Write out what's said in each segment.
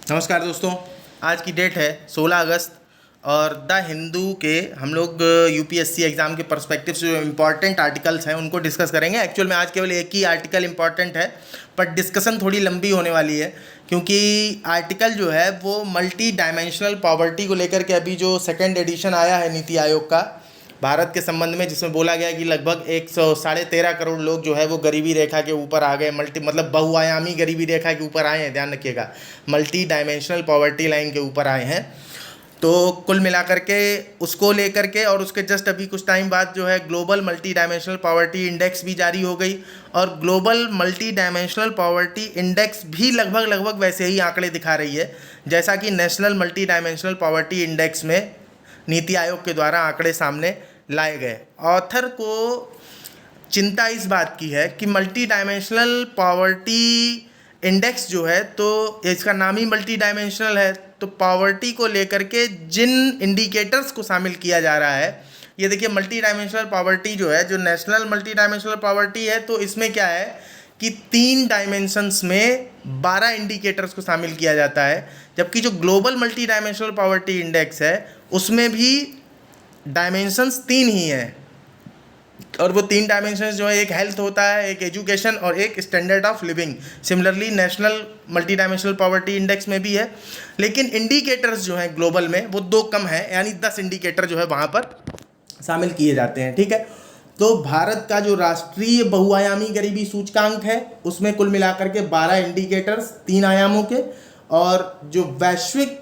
नमस्कार दोस्तों। आज की डेट है 16 अगस्त और द हिंदू के हम लोग यूपीएससी एग्ज़ाम के पर्सपेक्टिव से जो इम्पॉर्टेंट आर्टिकल्स हैं उनको डिस्कस करेंगे। एक्चुअल में आज केवल एक ही आर्टिकल इम्पॉर्टेंट है, पर डिस्कशन थोड़ी लंबी होने वाली है क्योंकि आर्टिकल जो है वो मल्टी डायमेंशनल पॉवर्टी को लेकर के अभी जो सेकेंड एडिशन आया है नीति आयोग का भारत के संबंध में, जिसमें बोला गया कि लगभग 113 करोड़ लोग जो है वो गरीबी रेखा के ऊपर आ गए। मतलब बहुआयामी गरीबी रेखा के ऊपर आए हैं, ध्यान रखिएगा, मल्टी डायमेंशनल पॉवर्टी लाइन के ऊपर आए हैं। तो कुल मिलाकर के उसको लेकर के और उसके जस्ट अभी कुछ टाइम बाद जो है global multi dimensional poverty index भी जारी हो गई और global multi dimensional poverty index भी लगभग वैसे ही आंकड़े दिखा रही है जैसा कि national multi dimensional poverty index में नीति आयोग के द्वारा आंकड़े सामने लाए गए। ऑथर को चिंता इस बात की है कि मल्टी डायमेंशनल पॉवर्टी इंडेक्स जो है, तो इसका नाम ही मल्टी डायमेंशनल है, तो पॉवर्टी को लेकर के जिन इंडिकेटर्स को शामिल किया जा रहा है, ये देखिए मल्टी डायमेंशनल पॉवर्टी जो है, जो नेशनल मल्टी डायमेंशनल पॉवर्टी है, तो इसमें क्या है कि 3 डायमेंशंस में 12 इंडिकेटर्स को शामिल किया जाता है, जबकि जो global multi dimensional poverty index है उसमें भी डायमेंशंस 3 ही हैं। और वो 3 डायमेंशंस जो है, एक हेल्थ होता है, एक एजुकेशन और एक standard of living. Similarly national multi dimensional poverty index में भी है, लेकिन इंडिकेटर्स जो हैं ग्लोबल में वो 2 कम हैं, यानी 10 इंडिकेटर जो है वहाँ पर शामिल किए जाते हैं। ठीक है, तो भारत का जो राष्ट्रीय बहुआयामी गरीबी सूचकांक है उसमें कुल मिलाकर के 12 इंडिकेटर्स 3 आयामों के, और जो वैश्विक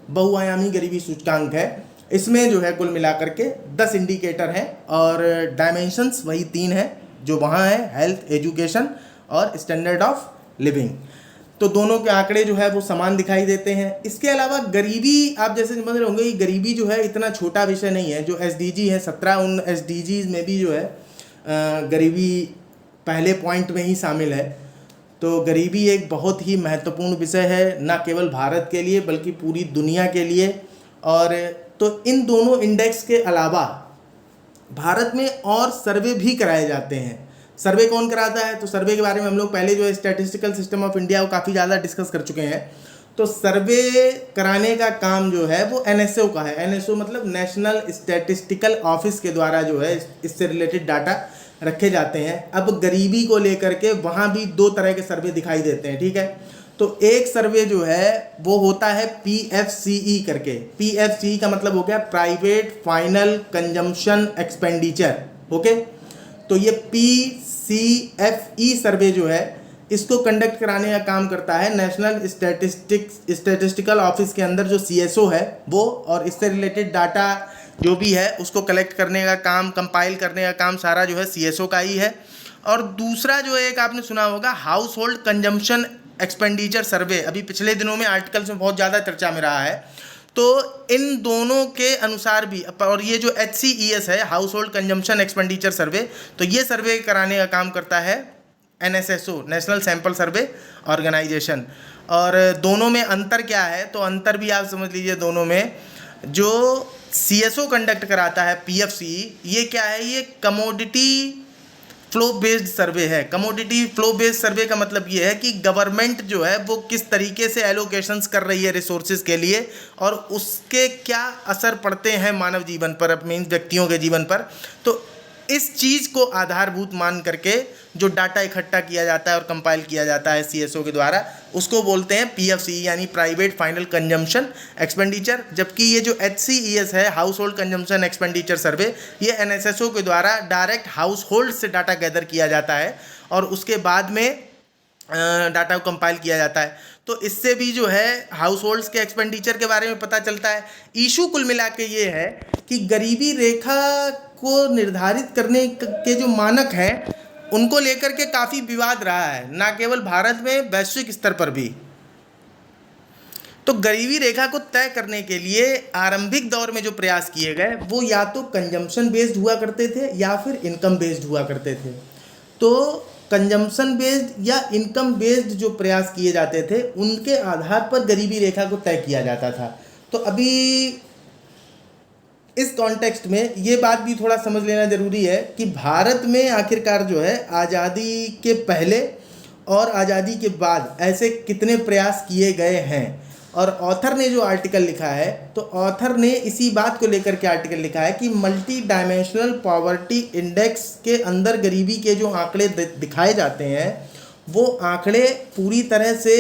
बहुआयामी गरीबी सूचकांक है इसमें जो है कुल मिलाकर के 10 इंडिकेटर हैं और डायमेंशंस वही 3 हैं जो वहाँ है, हेल्थ, एजुकेशन और स्टैंडर्ड ऑफ लिविंग। तो दोनों के आंकड़े जो है वो समान दिखाई देते हैं। इसके अलावा गरीबी, आप जैसे समझ रहे होंगे, गरीबी जो है इतना छोटा विषय नहीं है। जो एसडीजी है 17, उन एसडीजीज में भी जो है गरीबी पहले पॉइंट में ही शामिल है। तो गरीबी एक बहुत ही महत्वपूर्ण विषय है, न केवल भारत के लिए बल्कि पूरी दुनिया के लिए। और तो इन दोनों इंडेक्स के अलावा भारत में और सर्वे भी कराए जाते हैं। सर्वे कौन कराता है? तो सर्वे के बारे में हम लोग पहले जो है स्टैटिस्टिकल सिस्टम ऑफ इंडिया को काफ़ी ज़्यादा डिस्कस कर चुके हैं। तो सर्वे कराने का काम जो है वो एनएसओ का है। एनएसओ मतलब नेशनल स्टैटिस्टिकल ऑफिस के द्वारा जो है इससे रिलेटेड डाटा रखे जाते हैं। अब गरीबी को लेकर के वहाँ भी 2 तरह के सर्वे दिखाई देते हैं। ठीक है, तो एक सर्वे जो है वो होता है PFCE करके। PFCE का मतलब हो गया private final consumption expenditure. Okay, तो ये PCFE सर्वे जो है इसको कंडक्ट कराने का काम करता है नेशनल स्टैटिस्टिकल ऑफिस के अंदर जो CSO है वो, और इससे रिलेटेड डाटा जो भी है उसको कलेक्ट करने का काम, कंपाइल करने का काम सारा जो है CSO का ही है। और दूसरा जो एक आपने सुना होगा हाउस होल्ड कंजम्पशन एक्सपेंडिचर सर्वे, अभी पिछले दिनों में आर्टिकल्स में बहुत ज़्यादा चर्चा में रहा है। तो इन दोनों के अनुसार भी, और ये जो HCES है, household consumption expenditure survey, तो ये सर्वे कराने का काम करता है NSSO, national sample survey organisation. और दोनों में अंतर क्या है? तो अंतर भी आप समझ लीजिए, दोनों में जो CSO कंडक्ट कराता है PFCE, ये क्या है? ये कमोडिटी फ्लो बेस्ड सर्वे है। कमोडिटी फ्लो बेस्ड सर्वे का मतलब ये है कि गवर्नमेंट जो है वो किस तरीके से एलोकेशंस कर रही है रिसोर्सेज के लिए और उसके क्या असर पड़ते हैं मानव जीवन पर, मीन्स व्यक्तियों के जीवन पर। तो इस चीज़ को आधारभूत मान करके जो डाटा इकट्ठा किया जाता है और कंपाइल किया जाता है CSO के द्वारा, उसको बोलते हैं PFCE यानी प्राइवेट फाइनल कंजम्पशन एक्सपेंडिचर। जबकि ये जो HCES है, हाउस होल्ड कंजम्पशन एक्सपेंडिचर सर्वे, ये NSSO के द्वारा डायरेक्ट हाउस होल्ड से डाटा गैदर किया जाता है और उसके बाद में डाटा को कंपाइल किया जाता है। तो इससे भी जो है हाउस होल्ड्स के एक्सपेंडिचर के बारे में पता चलता है। इशू कुल मिला के ये है कि गरीबी रेखा को निर्धारित करने के जो मानक हैं उनको लेकर के काफ़ी विवाद रहा है, ना केवल भारत में, वैश्विक स्तर पर भी। तो गरीबी रेखा को तय करने के लिए आरंभिक दौर में जो प्रयास किए गए वो या तो कंजम्पशन बेस्ड हुआ करते थे या फिर इनकम बेस्ड हुआ करते थे। तो कंजम्पशन बेस्ड या इनकम बेस्ड जो प्रयास किए जाते थे उनके आधार पर गरीबी रेखा को तय किया जाता था। तो अभी इस कॉन्टेक्स्ट में ये बात भी थोड़ा समझ लेना ज़रूरी है कि भारत में आखिरकार जो है आज़ादी के पहले और आज़ादी के बाद ऐसे कितने प्रयास किए गए हैं। और ऑथर ने जो आर्टिकल लिखा है, तो ऑथर ने इसी बात को लेकर के आर्टिकल लिखा है कि मल्टी डायमेंशनल पॉवर्टी इंडेक्स के अंदर गरीबी के जो आंकड़े दिखाए जाते हैं वो आंकड़े पूरी तरह से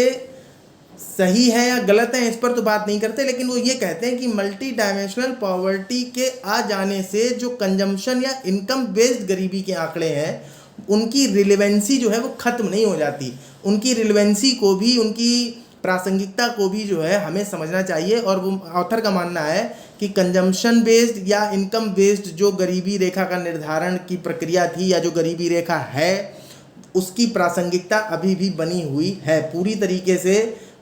सही है या गलत है इस पर तो बात नहीं करते, लेकिन वो ये कहते हैं कि मल्टी डायमेंशनल पॉवर्टी के आ जाने से जो कंजम्पशन या इनकम बेस्ड गरीबी के आंकड़े हैं उनकी रिलेवेंसी जो है वो ख़त्म नहीं हो जाती। उनकी रिलेवेंसी को भी, उनकी प्रासंगिकता को भी जो है हमें समझना चाहिए। और वो ऑथर का मानना है कि कंजम्पशन बेस्ड या इनकम बेस्ड जो गरीबी रेखा का निर्धारण की प्रक्रिया थी या जो गरीबी रेखा है उसकी प्रासंगिकता अभी भी बनी हुई है। पूरी तरीके से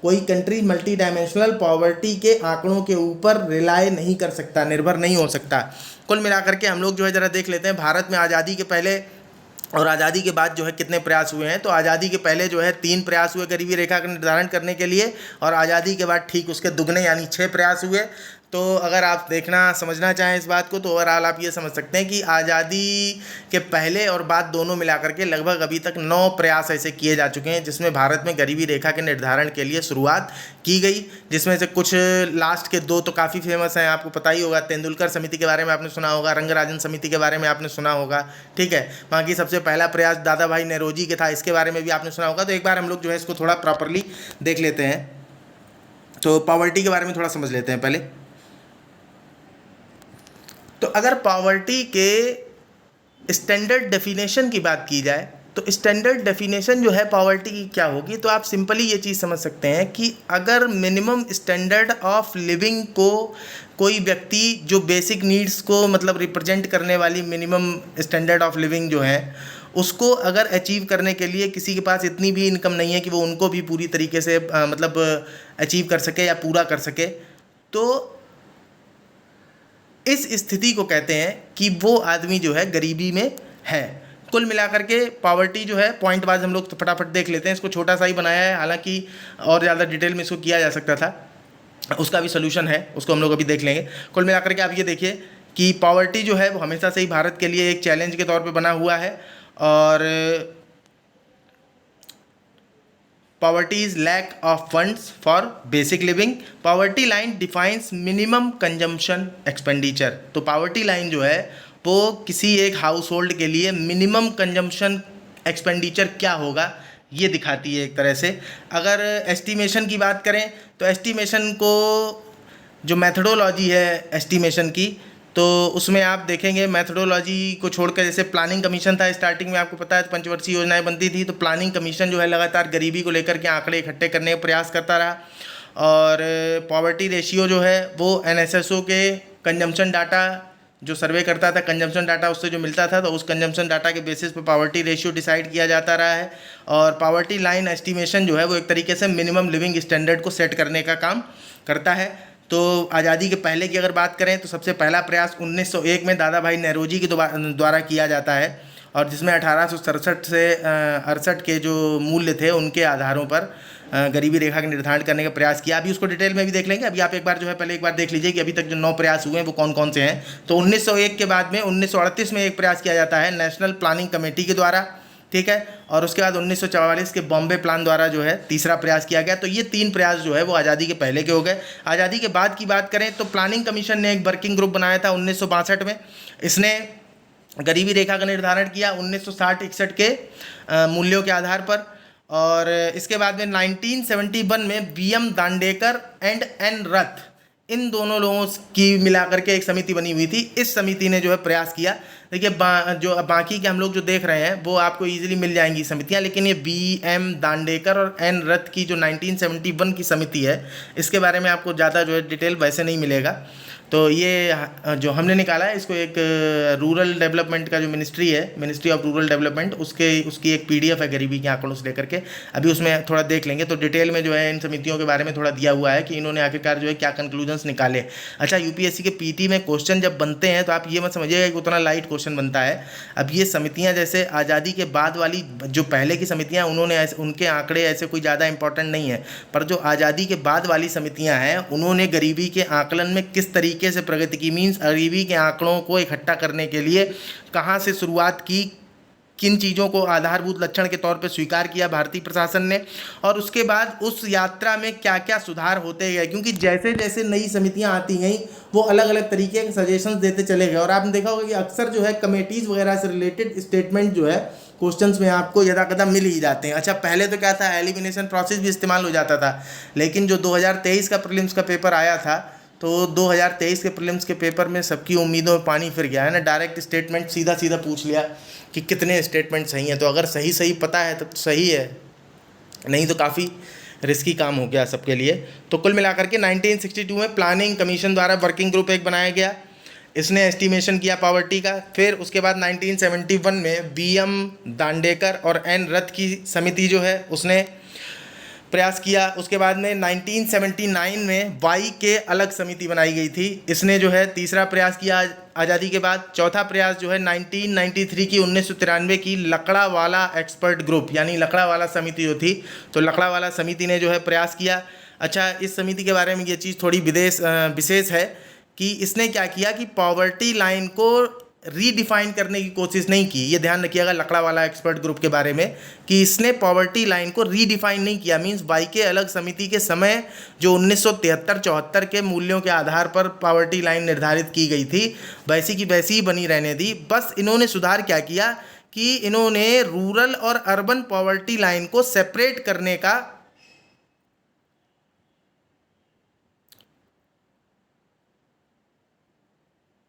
कोई कंट्री मल्टी डायमेंशनल पॉवर्टी के आंकड़ों के ऊपर रिलाय नहीं कर सकता, निर्भर नहीं हो सकता। कुल मिलाकर के हम लोग जो है ज़रा देख लेते हैं भारत में आज़ादी के पहले और आज़ादी के बाद जो है कितने प्रयास हुए हैं। तो आज़ादी के पहले जो है 3 प्रयास हुए गरीबी रेखा का निर्धारण करने के लिए, और आज़ादी के बाद ठीक उसके दुगने यानी 6 प्रयास हुए। तो अगर आप देखना समझना चाहें इस बात को तो ओवरऑल आप ये समझ सकते हैं कि आज़ादी के पहले और बाद दोनों मिलाकर के लगभग अभी तक 9 प्रयास ऐसे किए जा चुके हैं जिसमें भारत में गरीबी रेखा के निर्धारण के लिए शुरुआत की गई। जिसमें से कुछ लास्ट के 2 तो काफ़ी फेमस हैं, आपको पता ही होगा। तेंदुलकर समिति के बारे में आपने सुना होगा, रंगराजन समिति के बारे में आपने सुना होगा, ठीक है। बाकी सबसे पहला प्रयास दादा भाई नौरोजी के था, इसके बारे में भी आपने सुना होगा। तो एक बार हम लोग जो है इसको थोड़ा प्रॉपरली देख लेते हैं। तो पॉवर्टी के बारे में थोड़ा समझ लेते हैं पहले। तो अगर पॉवर्टी के स्टैंडर्ड डेफिनेशन की बात की जाए तो स्टैंडर्ड डेफिनेशन जो है पॉवर्टी की क्या होगी, तो आप सिंपली ये चीज़ समझ सकते हैं कि अगर मिनिमम स्टैंडर्ड ऑफ लिविंग को कोई व्यक्ति जो बेसिक नीड्स को मतलब रिप्रेजेंट करने वाली मिनिमम स्टैंडर्ड ऑफ लिविंग जो है उसको अगर अचीव करने के लिए किसी के पास इतनी भी इनकम नहीं है कि वो उनको भी पूरी तरीके से मतलब अचीव कर सके या पूरा कर सके, तो इस स्थिति को कहते हैं कि वो आदमी जो है गरीबी में है। कुल मिलाकर के पॉवर्टी जो है पॉइंट वाइज हम लोग तो फटाफट देख लेते हैं। इसको छोटा सा ही बनाया है, हालांकि और ज़्यादा डिटेल में इसको किया जा सकता था, उसका भी सोल्यूशन है, उसको हम लोग अभी देख लेंगे। कुल मिलाकर के आप ये देखिए कि पॉवर्टी जो है वो हमेशा से ही भारत के लिए एक चैलेंज के तौर पर बना हुआ है। और Poverty is lack of funds for basic living. Poverty line defines minimum consumption expenditure. तो poverty line जो है वो किसी एक हाउस होल्ड के लिए मिनिमम कंजम्पशन एक्सपेंडिचर क्या होगा ये दिखाती है एक तरह से। अगर एस्टिमेशन की बात करें तो एस्टिमेशन को जो मैथडोलॉजी है एस्टिमेशन की, तो उसमें आप देखेंगे मैथडोलॉजी को छोड़कर जैसे प्लानिंग कमीशन था स्टार्टिंग में, आपको पता है पंचवर्षीय योजनाएं बनती थी, तो प्लानिंग कमीशन जो है लगातार गरीबी को लेकर के आंकड़े इकट्ठे करने का प्रयास करता रहा। और पॉवर्टी रेशियो जो है वो NSSO के कंजम्पशन डाटा जो सर्वे करता था, कंजम्पशन डाटा उससे जो मिलता था, तो उस कंजम्पशन डाटा के बेसिस पे पॉवर्टी रेशियो डिसाइड किया जाता रहा है। और पॉवर्टी लाइन एस्टिमेशन जो है वो एक तरीके से मिनिमम लिविंग स्टैंडर्ड को सेट करने का काम करता है। तो आज़ादी के पहले की अगर बात करें तो सबसे पहला प्रयास 1901 में दादा भाई नौरोजी के द्वारा किया जाता है, और जिसमें 1867 से 68 के जो मूल्य थे उनके आधारों पर गरीबी रेखा का निर्धारण करने का प्रयास किया। अभी उसको डिटेल में भी देख लेंगे। अभी आप एक बार जो है पहले एक बार देख लीजिए कि अभी तक जो 9 प्रयास हुए हैं वो कौन कौन से हैं। तो 1901 के बाद में 1938 में एक प्रयास किया जाता है नेशनल प्लानिंग कमेटी के द्वारा, ठीक है। और उसके बाद 1944 के बॉम्बे प्लान द्वारा जो है तीसरा प्रयास किया गया। तो ये 3 प्रयास जो है वो आज़ादी के पहले के हो गए। आज़ादी के बाद की बात करें तो प्लानिंग कमीशन ने एक वर्किंग ग्रुप बनाया था 1962 में। इसने गरीबी रेखा का निर्धारण किया 1960-61 के मूल्यों के आधार पर। और इसके बाद में 1971 में BM दांडेकर एंड N रथ, इन दोनों लोगों की मिलाकर के एक समिति बनी हुई थी। इस समिति ने जो है प्रयास किया। देखिए जो बाकी के हम लोग जो देख रहे हैं वो आपको इजीली मिल जाएंगी समितियां, लेकिन ये BM दांडेकर और N रथ की जो 1971 की समिति है इसके बारे में आपको ज़्यादा जो है डिटेल वैसे नहीं मिलेगा। तो ये जो हमने निकाला है इसको एक रूरल डेवलपमेंट का जो मिनिस्ट्री है, मिनिस्ट्री ऑफ रूरल डेवलपमेंट, उसकी एक PDF है गरीबी के आंकड़ों से लेकर के। अभी उसमें थोड़ा देख लेंगे तो डिटेल में जो है इन समितियों के बारे में थोड़ा दिया हुआ है कि इन्होंने आखिरकार जो है क्या कंक्लूजन्स निकाले। अच्छा, UPSC के PT में क्वेश्चन जब बनते हैं तो आप ये मत समझिएगा कि उतना लाइट क्वेश्चन बनता है। अब ये समितियाँ जैसे आज़ादी के बाद वाली जो पहले की समितियाँ उन्होंने उनके आंकड़े ऐसे कोई ज़्यादा इंपॉर्टेंट नहीं है, पर जो आज़ादी के बाद वाली समितियाँ हैं उन्होंने गरीबी के आकलन में किस तरीके से प्रगति की, मीन्स गरीबी के आंकड़ों को इकट्ठा करने के लिए कहाँ से शुरुआत किन चीज़ों को आधारभूत लक्षण के तौर पे स्वीकार किया भारतीय प्रशासन ने, और उसके बाद उस यात्रा में क्या क्या सुधार होते गए, क्योंकि जैसे जैसे नई समितियां आती गई वो अलग अलग तरीके के सजेशंस देते चले गए। और आपने देखा होगा कि अक्सर जो है कमेटीज़ वगैरह से रिलेटेड स्टेटमेंट जो है क्वेश्चंस में आपको यदा कदा मिल ही जाते हैं। अच्छा, पहले तो क्या था, एलिमिनेशन प्रोसेस भी इस्तेमाल हो जाता था, लेकिन जो 2023 का प्रीलिम्स का पेपर आया था तो 2023 के प्रीलिम्स के पेपर में सबकी उम्मीदों में पानी फिर गया है ना। डायरेक्ट स्टेटमेंट सीधा सीधा पूछ लिया कि कितने स्टेटमेंट सही हैं, तो अगर सही सही पता है तो सही है, नहीं तो काफ़ी रिस्की काम हो गया सबके लिए। तो कुल मिलाकर के 1962 में प्लानिंग कमीशन द्वारा वर्किंग ग्रुप एक बनाया गया, इसने एस्टिमेशन किया पावर्टी का। फिर उसके बाद 1971 में BM दांडेकर और N रथ की समिति जो है उसने प्रयास किया। उसके बाद में 1979 में वाई के अलग समिति बनाई गई थी, इसने जो है तीसरा प्रयास किया आज़ादी के बाद। चौथा प्रयास जो है 1993 की 1993 की लकड़ावाला एक्सपर्ट ग्रुप यानी लकड़ावाला समिति जो थी, तो लकड़ावाला समिति ने जो है प्रयास किया। अच्छा, इस समिति के बारे में ये चीज़ थोड़ी विशेष है कि इसने क्या किया कि पॉवर्टी लाइन को रीडिफाइन करने की कोशिश नहीं की। ये ध्यान रखिएगा लकड़ावाला एक्सपर्ट ग्रुप के बारे में कि इसने पॉवर्टी लाइन को रीडिफाइन नहीं किया। मींस वाई के अलग समिति के समय जो 1973-74 के मूल्यों के आधार पर पॉवर्टी लाइन निर्धारित की गई थी वैसी की वैसी ही बनी रहने दी। बस इन्होंने सुधार क्या किया कि इन्होंने रूरल और अर्बन पॉवर्टी लाइन को सेपरेट करने का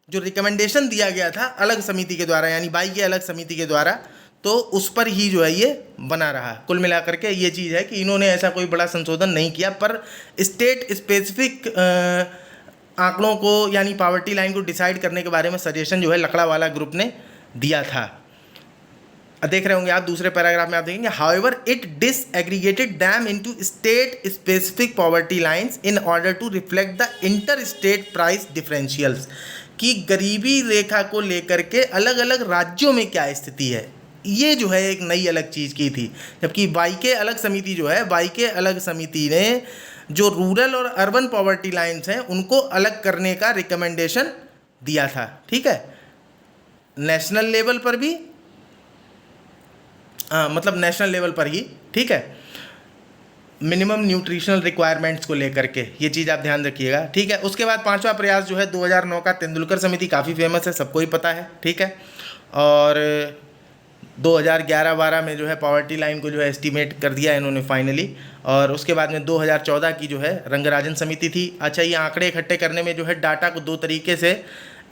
जो रिकमेंडेशन दिया गया था अलग समिति के द्वारा यानी वाई के अलग समिति के द्वारा, तो उस पर ही जो है ये बना रहा। कुल मिलाकर के ये चीज़ है कि इन्होंने ऐसा कोई बड़ा संशोधन नहीं किया, पर स्टेट स्पेसिफिक आंकड़ों को यानी पॉवर्टी लाइन को डिसाइड करने के बारे में सजेशन जो है लकड़ावाला ग्रुप ने दिया था। देख रहे होंगे आप दूसरे पैराग्राफ में आप देखेंगे, however it disaggregated them into state specific poverty lines in order to reflect the inter state price differentials, कि गरीबी रेखा को लेकर के अलग अलग राज्यों में क्या स्थिति है, ये जो है एक नई अलग चीज़ की थी। जबकि वाई के अलग समिति जो है, वाई के अलग समिति ने जो रूरल और अर्बन पॉवर्टी लाइंस हैं उनको अलग करने का रिकमेंडेशन दिया था। ठीक है, नेशनल लेवल पर भी, मतलब नेशनल लेवल पर ही, ठीक है, मिनिमम न्यूट्रिशनल रिक्वायरमेंट्स को लेकर के, ये चीज़ आप ध्यान रखिएगा। ठीक है, उसके बाद पांचवा प्रयास जो है 2009 का तेंदुलकर समिति, काफ़ी फेमस है, सबको ही पता है। ठीक है, और 2011-12 में जो है पॉवर्टी लाइन को जो है एस्टीमेट कर दिया इन्होंने फाइनली। और उसके बाद में 2014 की जो है रंगराजन समिति थी। अच्छा, ये आंकड़े इकट्ठे करने में जो है डाटा को दो तरीके से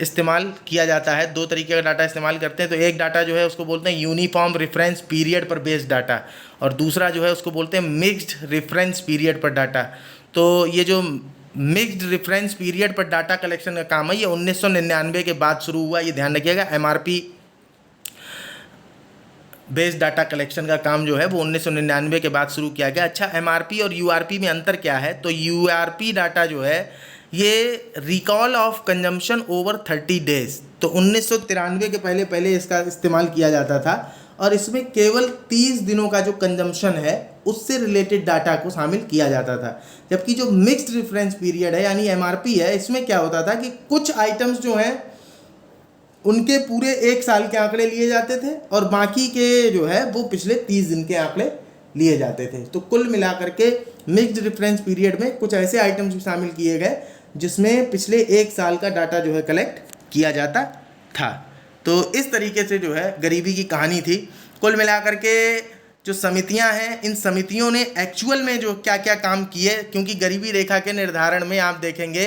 इस्तेमाल किया जाता है, दो तरीके का डाटा इस्तेमाल करते हैं। तो एक डाटा जो है उसको बोलते हैं यूनिफॉर्म रेफरेंस पीरियड पर बेस्ड डाटा, और दूसरा जो है उसको बोलते हैं मिक्स्ड रेफरेंस पीरियड पर डाटा। तो ये जो मिक्स्ड रेफरेंस पीरियड पर डाटा कलेक्शन का काम है ये 1999 के बाद शुरू हुआ, ये ध्यान रखिएगा। MRP बेस्ड डाटा कलेक्शन का काम जो है वो 1999 के बाद शुरू किया गया। अच्छा, MRP और URP में अंतर क्या है? तो URP डाटा जो है ये recall of consumption over 30 days, तो 1993 के पहले इसका इस्तेमाल किया जाता था, और इसमें केवल 30 दिनों का जो कंजम्पशन है उससे रिलेटेड डाटा को शामिल किया जाता था। जबकि जो मिक्स्ड रेफरेंस पीरियड है यानी MRP है, इसमें क्या होता था कि कुछ आइटम्स जो हैं उनके पूरे एक साल के आंकड़े लिए जाते थे और बाकी के जो है वो पिछले 30 दिन के आंकड़े लिए जाते थे। तो कुल मिलाकर के मिक्स्ड रेफरेंस पीरियड में कुछ ऐसे आइटम्स भी शामिल किए गए जिसमें पिछले एक साल का डाटा जो है कलेक्ट किया जाता था। तो इस तरीके से जो है गरीबी की कहानी थी। कुल मिलाकर के जो समितियां हैं, इन समितियों ने एक्चुअल में जो क्या क्या काम किए, क्योंकि गरीबी रेखा के निर्धारण में आप देखेंगे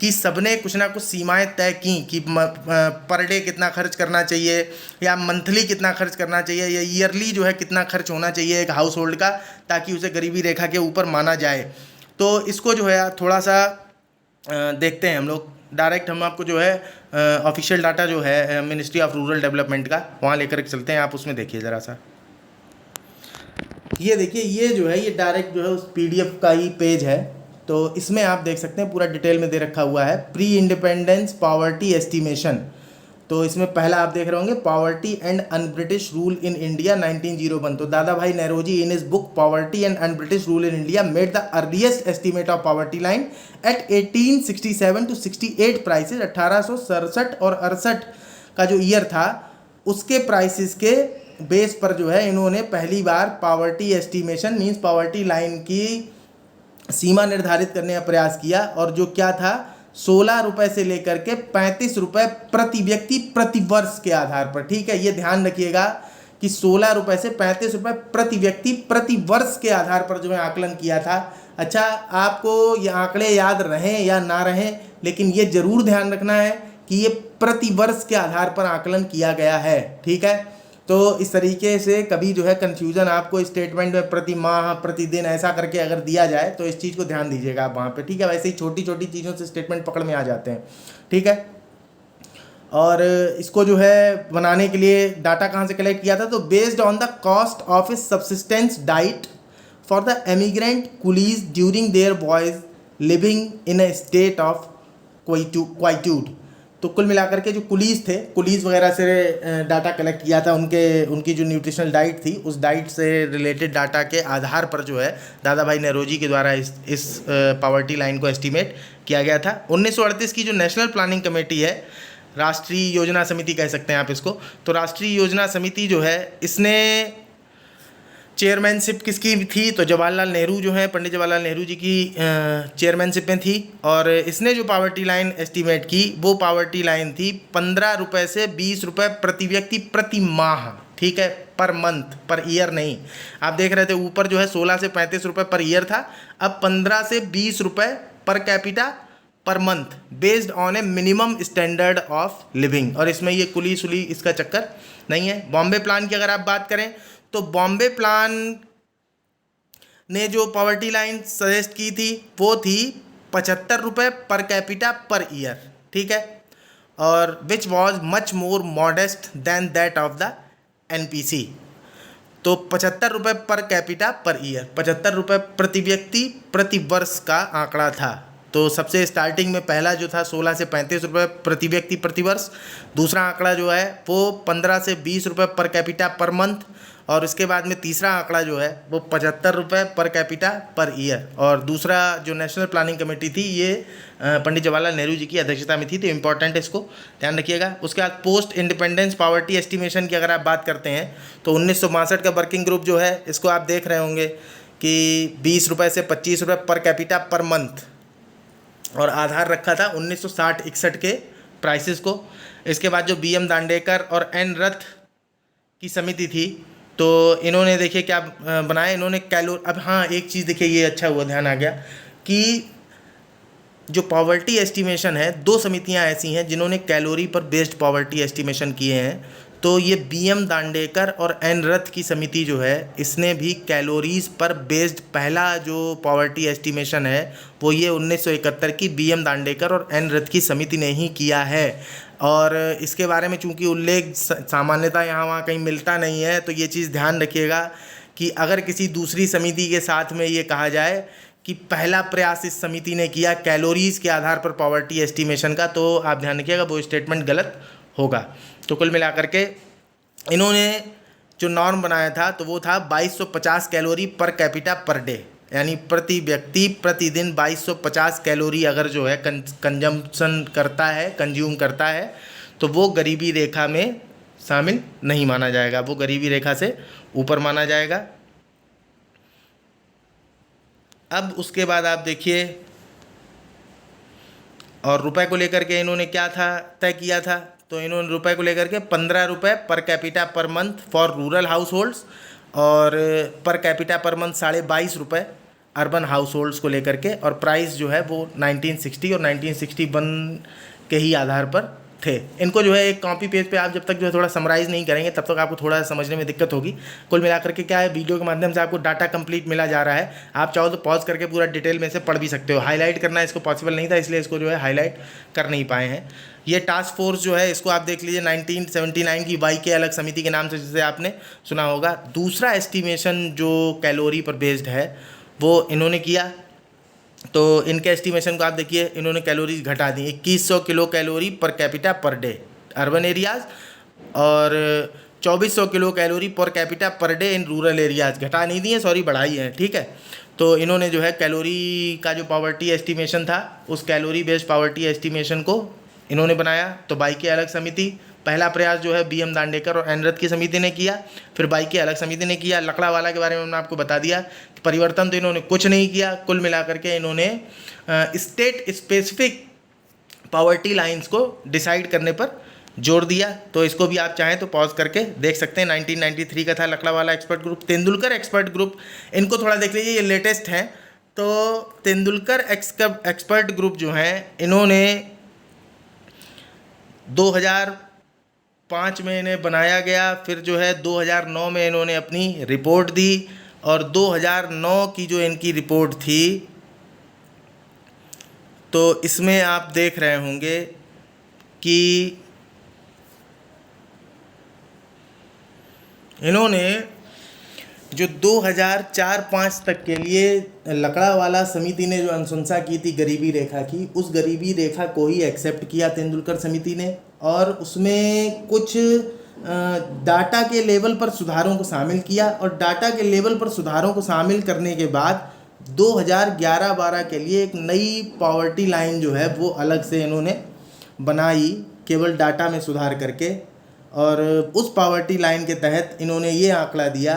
कि सबने कुछ ना कुछ सीमाएं तय की कि पर डे कितना खर्च करना चाहिए, या मंथली कितना खर्च करना चाहिए, या ईयरली जो है कितना खर्च होना चाहिए एक हाउस होल्ड का, ताकि उसे गरीबी रेखा के ऊपर माना जाए। तो इसको जो है थोड़ा सा देखते हैं हम लोग। डायरेक्ट हम आपको जो है ऑफिशियल डाटा जो है मिनिस्ट्री ऑफ रूरल डेवलपमेंट का, वहाँ लेकर के चलते हैं। आप उसमें देखिए ज़रा सा, ये देखिए, ये जो है ये डायरेक्ट जो है उस PDF का ही पेज है। तो इसमें आप देख सकते हैं पूरा डिटेल में दे रखा हुआ है प्री इंडिपेंडेंस पॉवर्टी एस्टिमेशन। तो इसमें पहला आप देख रहे होंगे poverty and un British rule in India 1901। तो Dadabhai Naoroji in his book poverty and un British rule in India made the earliest estimate of poverty line at 1867 to 68 prices. 1867 और 68 का जो ईयर था उसके प्राइसेस के बेस पर जो है इन्होंने पहली बार poverty estimation means poverty line की सीमा निर्धारित करने का प्रयास किया, और जो क्या था 16 रुपये से लेकर के 35 रुपये प्रति व्यक्ति प्रति वर्ष के आधार पर। ठीक है, ये ध्यान रखिएगा कि 16 रुपये से 35 रुपये प्रति व्यक्ति प्रति वर्ष के आधार पर जो है आकलन किया था। अच्छा, आपको ये आंकड़े याद रहें या ना रहें, लेकिन ये जरूर ध्यान रखना है कि ये प्रति वर्ष के आधार पर आकलन किया गया है। ठीक है, तो इस तरीके से कभी जो है कन्फ्यूज़न आपको स्टेटमेंट में प्रति माह प्रतिदिन ऐसा करके अगर दिया जाए तो इस चीज़ को ध्यान दीजिएगा आप वहाँ पे। ठीक है, वैसे ही छोटी छोटी चीज़ों से स्टेटमेंट पकड़ में आ जाते हैं। ठीक है, और इसको जो है बनाने के लिए डाटा कहाँ से कलेक्ट किया था, तो based on the cost of A subsistence diet for the emigrant Coolidge during their boys living in A state of quietude. तो कुल मिलाकर के जो कुलीज थे, कुलीज वगैरह से डाटा कलेक्ट किया था, उनकी जो न्यूट्रिशनल डाइट थी उस डाइट से रिलेटेड डाटा के आधार पर जो है दादा भाई नौरोजी के द्वारा इस पावर्टी लाइन को एस्टीमेट किया गया था। 1938 की जो नेशनल प्लानिंग कमेटी है, राष्ट्रीय योजना समिति कह सकते हैं आप इसको, तो राष्ट्रीय योजना समिति जो है इसने चेयरमैनशिप किसकी थी, तो जवाहरलाल नेहरू जो है, पंडित जवाहरलाल नेहरू जी की चेयरमैनशिप में थी। और इसने जो पावर्टी लाइन एस्टीमेट की वो पावर्टी लाइन थी 15 रुपये से 20 रुपये प्रति व्यक्ति प्रति माह। ठीक है, पर मंथ, पर ईयर नहीं। आप देख रहे थे ऊपर जो है 16 से 35 रुपये पर ईयर था, अब 15 से 20 रुपये per capita per month based on A minimum standard of living. और इसमें ये कुली सुली इसका चक्कर नहीं है। बॉम्बे प्लान की अगर आप बात करें तो बॉम्बे प्लान ने जो पावर्टी लाइन सजेस्ट की थी वो थी 75 रुपये पर कैपिटा पर ईयर। ठीक है, और which was much more modest than that of the NPC। तो 75 रुपये पर कैपिटा पर ईयर, 75 रुपये प्रति व्यक्ति प्रति वर्ष का आंकड़ा था। तो सबसे स्टार्टिंग में पहला जो था 16 से 35 रुपये प्रति व्यक्ति प्रति वर्ष, दूसरा आंकड़ा जो है वो 15 से 20 रुपये पर कैपिटा पर मंथ, और इसके बाद में तीसरा आंकड़ा जो है वो 75 रुपये पर कैपिटा पर ईयर। और दूसरा जो नेशनल प्लानिंग कमेटी थी ये पंडित जवाहरलाल नेहरू जी की अध्यक्षता में थी, तो इम्पॉर्टेंट है, इसको ध्यान रखिएगा। उसके बाद पोस्ट इंडिपेंडेंस पावर्टी एस्टिमेशन की अगर आप बात करते हैं तो 1962 का वर्किंग ग्रुप जो है इसको आप देख रहे होंगे कि 20 रुपये से 25 रुपये पर कैपिटा पर मंथ, और आधार रखा था 1960-61 के प्राइसेस को। इसके बाद जो BM दांडेकर और N रथ की समिति थी, तो इन्होंने देखिए क्या बनाया, इन्होंने अब हाँ एक चीज़ देखिए, ये अच्छा हुआ ध्यान आ गया कि जो पॉवर्टी एस्टिमेशन है, दो समितियां ऐसी हैं जिन्होंने कैलोरी पर बेस्ड पॉवर्टी एस्टिमेशन किए हैं। तो ये BM दांडेकर और N रथ की समिति जो है इसने भी कैलोरीज पर बेस्ड पहला जो पॉवर्टी एस्टिमेशन है वो ये 1971 की BM दांडेकर और N रथ की समिति ने ही किया है। और इसके बारे में चूंकि उल्लेख सामान्यतः यहाँ वहाँ कहीं मिलता नहीं है, तो ये चीज़ ध्यान रखिएगा कि अगर किसी दूसरी समिति के साथ में ये कहा जाए कि पहला प्रयास इस समिति ने किया कैलोरीज के आधार पर पॉवर्टी एस्टिमेशन का, तो आप ध्यान रखिएगा वो स्टेटमेंट गलत होगा। तो कुल मिलाकर के इन्होंने जो नॉर्म बनाया था तो वो था 2250 calorie per capita per day, यानी प्रति व्यक्ति प्रतिदिन 2250 कैलोरी अगर जो है कंजम्पशन करता है, कंज्यूम करता है, तो वो गरीबी रेखा में शामिल नहीं माना जाएगा, वो गरीबी रेखा से ऊपर माना जाएगा। अब उसके बाद आप देखिए, और रुपए को लेकर के इन्होंने क्या था तय किया था, तो इन्होंने रुपए को लेकर के 15 रुपये per capita per month for rural house holds, और पर कैपिटा पर मंथ 22.5 रुपये अर्बन हाउस होल्ड्स को लेकर के, और प्राइस जो है वो 1960 और 1961 के ही आधार पर थे। इनको जो है एक कॉपी पेज पे आप जब तक जो है थोड़ा समराइज़ नहीं करेंगे तब तक आपको थोड़ा समझने में दिक्कत होगी। कुल मिलाकर के क्या है, वीडियो के माध्यम से आपको डाटा कंप्लीट मिला जा रहा है, आप चाहो तो पॉज करके पूरा डिटेल में से पढ़ भी सकते हो। हाईलाइट करना इसको पॉसिबल नहीं था, इसलिए इसको जो है हाईलाइट कर नहीं पाए हैं। ये टास्क फोर्स जो है इसको आप देख लीजिए 1979 की YK अलग समिति के नाम से जिसे आपने सुना होगा। दूसरा एस्टिमेशन जो कैलोरी पर बेस्ड है वो इन्होंने किया, तो इनके एस्टिमेशन को आप देखिए, इन्होंने कैलोरीज घटा दी 2100 kilo calorie per capita per day urban areas, और 2400 kilo calorie per capita per day in rural areas. घटा नहीं दिए, सॉरी बढ़ाई है, ठीक है। तो इन्होंने जो है कैलोरी का जो पावर्टी एस्टिमेशन था उस कैलोरी बेस्ड पावर्टी एस्टिमेशन को इन्होंने बनाया। तो YK अलग समिति, पहला प्रयास जो है BM दांडेकर और एनरथ की समिति ने किया, फिर बाई की अलग समिति ने किया। लकड़ावाला के बारे में मैंने आपको बता दिया कि परिवर्तन तो इन्होंने कुछ नहीं किया, कुल मिलाकर के इन्होंने स्टेट स्पेसिफिक पॉवर्टी लाइंस को डिसाइड करने पर जोर दिया। तो इसको भी आप चाहें तो पॉज करके देख सकते हैं। 1993 का था Lakdawala expert group. Tendulkar expert group, इनको थोड़ा देख लीजिए, ये लेटेस्ट हैं। तो तेंदुलकर एक्सपर्ट ग्रुप जो हैं, इन्होंने 2005 में इन्हें बनाया गया, फिर जो है 2009 में इन्होंने अपनी रिपोर्ट दी, और 2009 की जो इनकी रिपोर्ट थी, तो इसमें आप देख रहे होंगे कि इन्होंने जो 2004-05 तक के लिए लकड़ावाला समिति ने जो अनुशंसा की थी गरीबी रेखा की, उस गरीबी रेखा को ही एक्सेप्ट किया तेंदुलकर समिति ने, और उसमें कुछ डाटा के लेवल पर सुधारों को शामिल किया। और डाटा के लेवल पर सुधारों को शामिल करने के बाद 2011-12 के लिए एक नई पॉवर्टी लाइन जो है वो अलग से इन्होंने बनाई, केवल डाटा में सुधार करके। और उस पॉवर्टी लाइन के तहत इन्होंने ये आंकड़ा दिया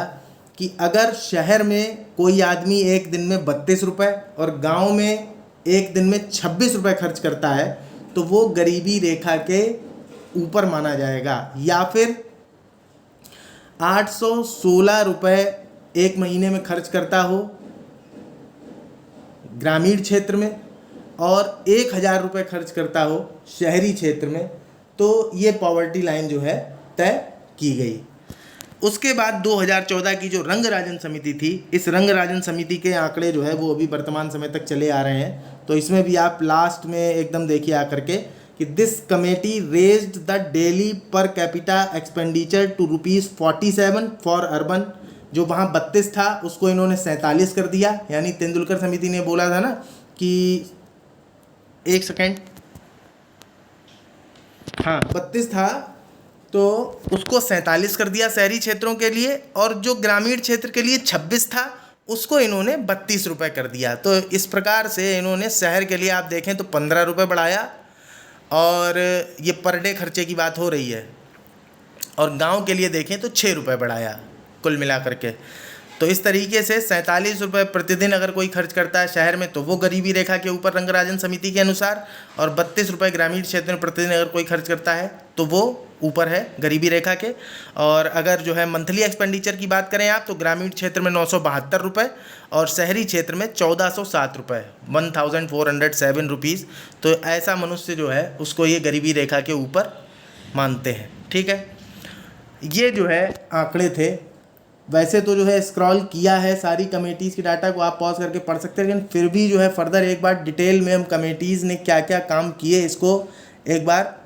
कि अगर शहर में कोई आदमी एक दिन में 32 रुपये और गांव में एक दिन में 26 रुपये खर्च करता है, तो वो गरीबी रेखा के ऊपर माना जाएगा। या फिर 816 रुपये एक महीने में खर्च करता हो ग्रामीण क्षेत्र में, और 1000 रुपये खर्च करता हो शहरी क्षेत्र में, तो ये पॉवर्टी लाइन जो है तय की गई। उसके बाद 2014 की जो रंगराजन समिति थी, इस रंगराजन समिति के आंकड़े जो है वो अभी वर्तमान समय तक चले आ रहे हैं। तो इसमें भी आप लास्ट में एकदम देखिए आकर के कि this committee raised the daily per capita expenditure to ₹47 for urban. जो वहाँ 32 था उसको इन्होंने 47 कर दिया। यानी तेंदुलकर समिति ने बोला था ना कि एक सेकेंड, हाँ 32 था तो उसको 47 कर दिया शहरी क्षेत्रों के लिए, और जो ग्रामीण क्षेत्र के लिए 26 था उसको इन्होंने 32 रुपये कर दिया। तो इस प्रकार से इन्होंने शहर के लिए आप देखें तो 15 रुपये बढ़ाया, और ये पर डे खर्चे की बात हो रही है, और गांव के लिए देखें तो 6 रुपये बढ़ाया कुल मिला करके। तो इस तरीके से 47 रुपये प्रतिदिन अगर कोई खर्च करता है शहर में तो वो गरीबी रेखा के ऊपर रंगराजन समिति के अनुसार, और 32 रुपये ग्रामीण क्षेत्र में प्रतिदिन अगर कोई खर्च करता है तो वो ऊपर है गरीबी रेखा के। और अगर जो है मंथली एक्सपेंडिचर की बात करें आप, तो ग्रामीण क्षेत्र में 972 रुपये और शहरी क्षेत्र में 1407 रुपये, 1407 रुपीज़। तो ऐसा मनुष्य जो है उसको ये गरीबी रेखा के ऊपर मानते हैं। ठीक है, ये जो है आंकड़े थे। वैसे तो जो है स्क्रॉल किया है सारी कमेटीज़ की डाटा को, आप पॉज करके पढ़ सकते हैं, लेकिन फिर भी जो है फर्दर एक बार डिटेल में हम कमेटीज़ ने क्या क्या काम किए इसको एक बार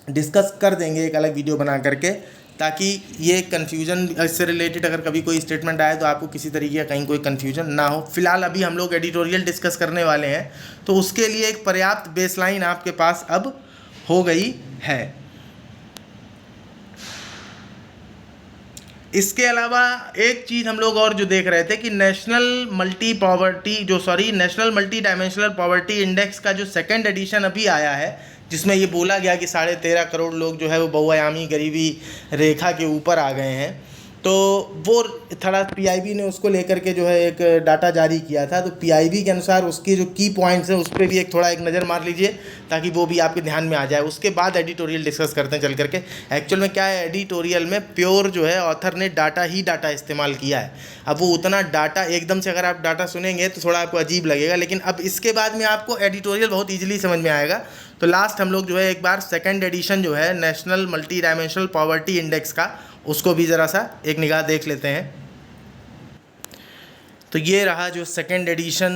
डिस्कस कर देंगे एक अलग वीडियो बना करके, ताकि ये कन्फ्यूजन इससे रिलेटेड अगर कभी कोई स्टेटमेंट आए तो आपको किसी तरीके का कहीं कोई कन्फ्यूजन ना हो। फिलहाल अभी हम लोग एडिटोरियल डिस्कस करने वाले हैं, तो उसके लिए एक पर्याप्त बेसलाइन आपके पास अब हो गई है। इसके अलावा एक चीज़ हम लोग और जो देख रहे थे कि national multi dimensional poverty index का जो सेकंड एडिशन अभी आया है, जिसमें ये बोला गया कि 13.5 करोड़ लोग जो है वो बहुआयामी गरीबी रेखा के ऊपर आ गए हैं। तो वो थोड़ा PIB ने उसको लेकर के जो है एक डाटा जारी किया था। तो PIB के अनुसार उसके जो की पॉइंट्स हैं उस पर भी एक थोड़ा एक नज़र मार लीजिए, ताकि वो भी आपके ध्यान में आ जाए। उसके बाद एडिटोरियल डिस्कस करते हैं चल करके। एक्चुअल में क्या है, एडिटोरियल में प्योर जो है ऑथर ने डाटा इस्तेमाल किया है। अब वो उतना डाटा एकदम से अगर आप डाटा सुनेंगे तो थोड़ा आपको अजीब लगेगा, लेकिन अब इसके बाद में आपको एडिटोरियल बहुत ईजिली समझ में आएगा। तो लास्ट हम लोग जो है एक बार सेकेंड एडिशन जो है national multi dimensional poverty index का, उसको भी ज़रा सा एक निगाह देख लेते हैं। तो ये रहा जो second edition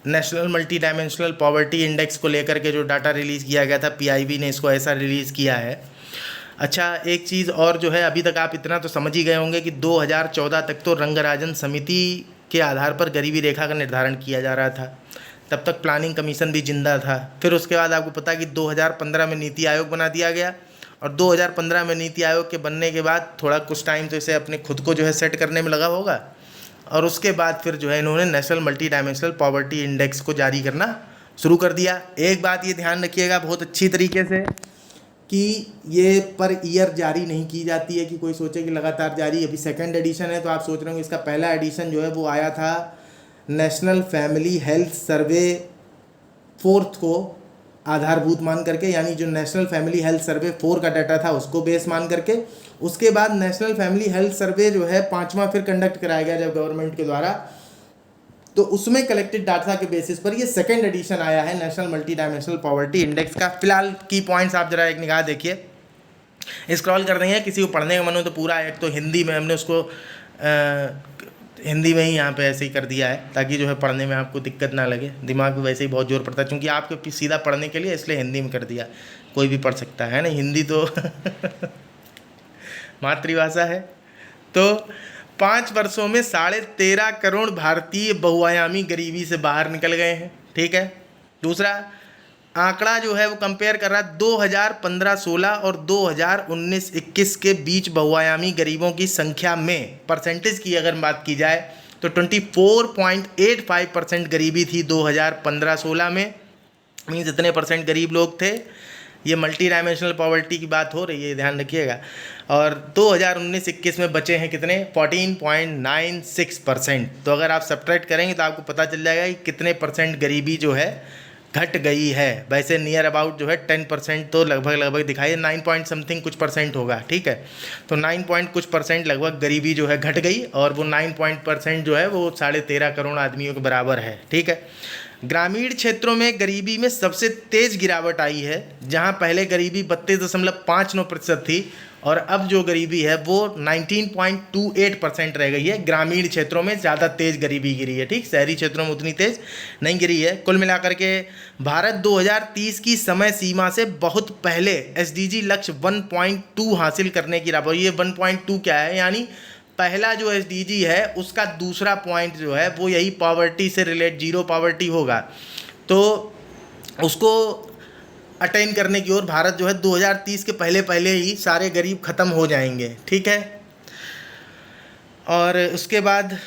national multi dimensional poverty index को लेकर के जो डाटा रिलीज़ किया गया था, PIB ने इसको ऐसा रिलीज़ किया है। अच्छा, एक चीज़ और जो है, अभी तक आप इतना तो समझ ही गए होंगे कि 2014 तक तो रंगराजन समिति के आधार पर गरीबी रेखा का निर्धारण किया जा रहा था। तब तक प्लानिंग कमीशन भी जिंदा था। फिर उसके बाद आपको पता कि 2015 में नीति आयोग बना दिया गया, और 2015 में नीति आयोग के बनने के बाद थोड़ा कुछ टाइम तो इसे अपने खुद को जो है सेट करने में लगा होगा, और उसके बाद फिर जो है इन्होंने national multi dimensional poverty index को जारी करना शुरू कर दिया। एक बात ये ध्यान रखिएगा बहुत अच्छी तरीके से कि ये पर ईयर जारी नहीं की जाती है कि कोई सोचे कि लगातार जारी। अभी सेकंड एडिशन है, तो आप सोच रहे होंगे इसका पहला एडिशन जो है वो आया था national family health survey fourth को आधारभूत मान करके, यानी जो नेशनल फैमिली हेल्थ सर्वे 4 का डाटा था उसको बेस मान करके। उसके बाद नेशनल फैमिली हेल्थ सर्वे जो है 5वां फिर कंडक्ट कराया गया जब गवर्नमेंट के द्वारा, तो उसमें कलेक्टेड डाटा के बेसिस पर ये सेकंड एडिशन आया है national multi dimensional poverty index का। फिलहाल की पॉइंट्स आप जरा एक निगाह देखिए, स्क्रॉल कर देंगे। किसी को पढ़ने का मन हो तो पूरा, एक तो हिंदी में हमने उसको हिंदी में ही यहाँ पे ऐसे ही कर दिया है ताकि जो है पढ़ने में आपको दिक्कत ना लगे। दिमाग में वैसे ही बहुत जोर पड़ता है क्योंकि आपको सीधा पढ़ने के लिए, इसलिए हिंदी में कर दिया। कोई भी पढ़ सकता है ना, हिंदी तो मातृभाषा है। तो 5 वर्षों में 13.5 करोड़ भारतीय बहुआयामी गरीबी से बाहर निकल गए हैं। ठीक है। दूसरा आंकड़ा जो है वो कंपेयर कर रहा है 2015-16 और 2019-21 के बीच बहुआयामी गरीबों की संख्या में परसेंटेज की अगर बात की जाए तो 24.85% गरीबी थी 2015-16 में। मीन्स इतने परसेंट गरीब लोग थे। ये मल्टी डायमेंशनल पॉवर्टी की बात हो रही है, ध्यान रखिएगा। और 2019-21 में बचे हैं कितने, 14.96%। तो अगर आप सब्ट्रैक्ट करेंगे तो आपको पता चल जाएगा कि कितने परसेंट गरीबी जो है घट गई है। वैसे नियर अबाउट जो है 10% तो लगभग दिखाई, 9 पॉइंट समथिंग कुछ परसेंट होगा। ठीक है। तो 9 पॉइंट कुछ परसेंट लगभग गरीबी जो है घट गई, और वो 9 पॉइंट परसेंट जो है वो 13.5 करोड़ आदमियों के बराबर है। ठीक है। ग्रामीण क्षेत्रों में गरीबी में सबसे तेज गिरावट आई है, जहां पहले गरीबी 32.59% थी और अब जो गरीबी है वो 19.28% रह गई है। ग्रामीण क्षेत्रों में ज़्यादा तेज गरीबी गिरी है। ठीक, शहरी क्षेत्रों में उतनी तेज नहीं गिरी है। कुल मिलाकर के भारत 2030 की समय सीमा से बहुत पहले SDG लक्ष्य 1.2 हासिल करने की राह पर। ये 1.2 क्या है, यानी पहला जो SDG है उसका दूसरा पॉइंट जो है वो यही पॉवर्टी से रिलेट, जीरो पॉवर्टी होगा। तो उसको अटेन करने की ओर भारत जो है 2030 के पहले ही सारे गरीब ख़त्म हो जाएंगे। ठीक है। और उसके बाद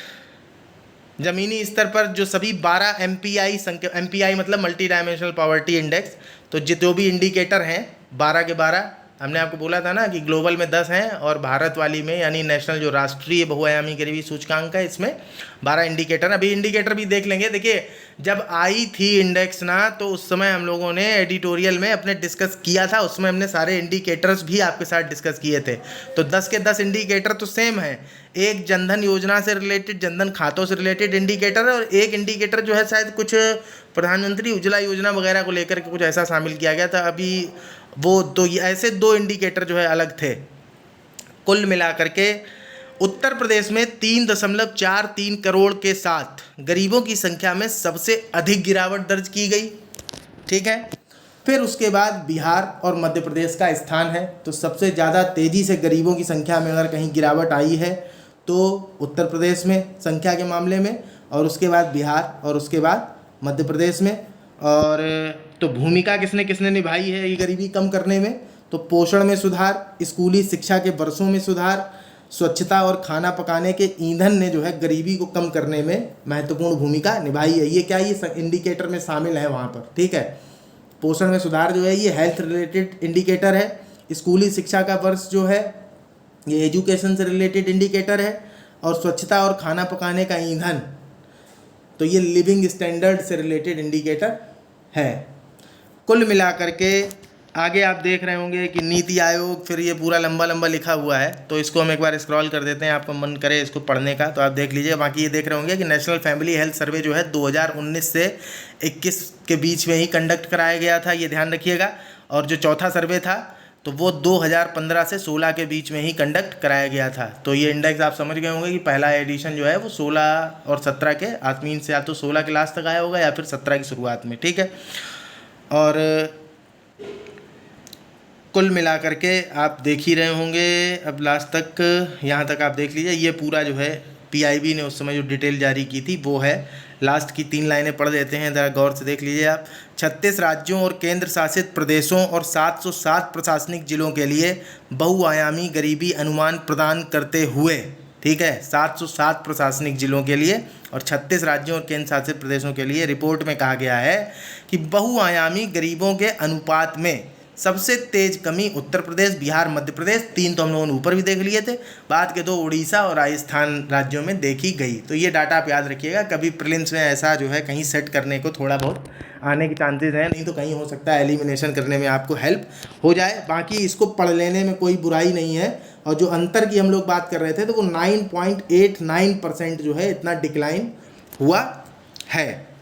ज़मीनी स्तर पर जो सभी 12 MPI संख्या, MPI मतलब मल्टी डायमेंशनल पॉवर्टी इंडेक्स, तो जो भी इंडिकेटर हैं 12 के 12, हमने आपको बोला था ना कि ग्लोबल में 10 हैं और भारत वाली में यानी नेशनल जो राष्ट्रीय बहुआयामी गरीबी सूचकांक है इसमें 12 इंडिकेटर। अभी इंडिकेटर भी देख लेंगे। देखिए जब आई थी इंडेक्स ना, तो उस समय हम लोगों ने एडिटोरियल में अपने डिस्कस किया था, उसमें हमने सारे इंडिकेटर्स भी आपके साथ डिस्कस किए थे। तो 10 के 10 इंडिकेटर तो सेम है। एक जनधन योजना से रिलेटेड, जनधन खातों से रिलेटेड इंडिकेटर है, और एक इंडिकेटर जो है शायद कुछ प्रधानमंत्री उज्ज्वला योजना वगैरह को लेकर के कुछ ऐसा शामिल किया गया था। अभी वो दो, ऐसे 2 इंडिकेटर जो है अलग थे। कुल मिलाकर के उत्तर प्रदेश में 3.43 करोड़ के साथ गरीबों की संख्या में सबसे अधिक गिरावट दर्ज की गई। ठीक है। फिर उसके बाद बिहार और मध्य प्रदेश का स्थान है। तो सबसे ज़्यादा तेज़ी से गरीबों की संख्या में अगर कहीं गिरावट आई है तो उत्तर प्रदेश में संख्या के मामले में, और उसके बाद बिहार, और उसके बाद मध्य प्रदेश में। और तो भूमिका किसने किसने निभाई है ये गरीबी कम करने में, तो पोषण में सुधार, स्कूली शिक्षा के वर्षों में सुधार, स्वच्छता और खाना पकाने के ईंधन ने जो है गरीबी को कम करने में महत्वपूर्ण भूमिका निभाई है। ये क्या, ये इंडिकेटर में शामिल है वहाँ पर। ठीक है। पोषण में सुधार जो है ये हेल्थ रिलेटेड इंडिकेटर है। स्कूली शिक्षा का वर्ष जो है ये एजुकेशन से रिलेटेड इंडिकेटर है। और स्वच्छता और खाना पकाने का ईंधन, तो ये लिविंग स्टैंडर्ड से रिलेटेड इंडिकेटर है। कुल मिलाकर के आगे आप देख रहे होंगे कि नीति आयोग, फिर ये पूरा लंबा लंबा लिखा हुआ है, तो इसको हम एक बार स्क्रॉल कर देते हैं, आपको मन करे इसको पढ़ने का तो आप देख लीजिए। बाकी ये देख रहे होंगे कि नेशनल फैमिली हेल्थ सर्वे जो है 2019 से 21 के बीच में ही कंडक्ट कराया गया था, ये ध्यान रखिएगा। और जो चौथा सर्वे था तो वो 2015 से 16 के बीच में ही कंडक्ट कराया गया था। तो ये इंडेक्स आप समझ गए होंगे कि पहला एडिशन जो है वो 16 और 17 के आसमीन से, या तो 16 के लास्ट तक आया होगा या फिर 17 की शुरुआत में। ठीक है। और कुल मिलाकर के आप देख ही रहे होंगे अब लास्ट तक, यहाँ तक आप देख लीजिए। ये पूरा जो है PIB ने उस समय जो डिटेल जारी की थी वो है। लास्ट की 3 लाइनें पढ़ देते हैं, ज़रा गौर से देख लीजिए आप। 36 राज्यों और केंद्र शासित प्रदेशों और 707 प्रशासनिक जिलों के लिए बहुआयामी गरीबी अनुमान प्रदान करते हुए, ठीक है, 707 प्रशासनिक जिलों के लिए और 36 राज्यों और केंद्र शासित प्रदेशों के लिए रिपोर्ट में कहा गया है कि बहुआयामी गरीबों के अनुपात में सबसे तेज कमी उत्तर प्रदेश, बिहार, मध्य प्रदेश, 3 तो हम लोगों ने ऊपर भी देख लिए थे, बाद के 2 उड़ीसा और राजस्थान राज्यों में देखी गई। तो ये डाटा आप याद रखिएगा, कभी प्रीलिम्स में ऐसा जो है कहीं सेट करने को थोड़ा बहुत आने के चांसेस हैं, नहीं तो कहीं हो सकता है एलिमिनेशन करने में आपको हेल्प हो जाए। बाकी इसको पढ़ लेने में कोई बुराई नहीं है। और जो अंतर की हम लोग बात कर रहे थे तो वो 9.89% जो है इतना डिक्लाइन हुआ है।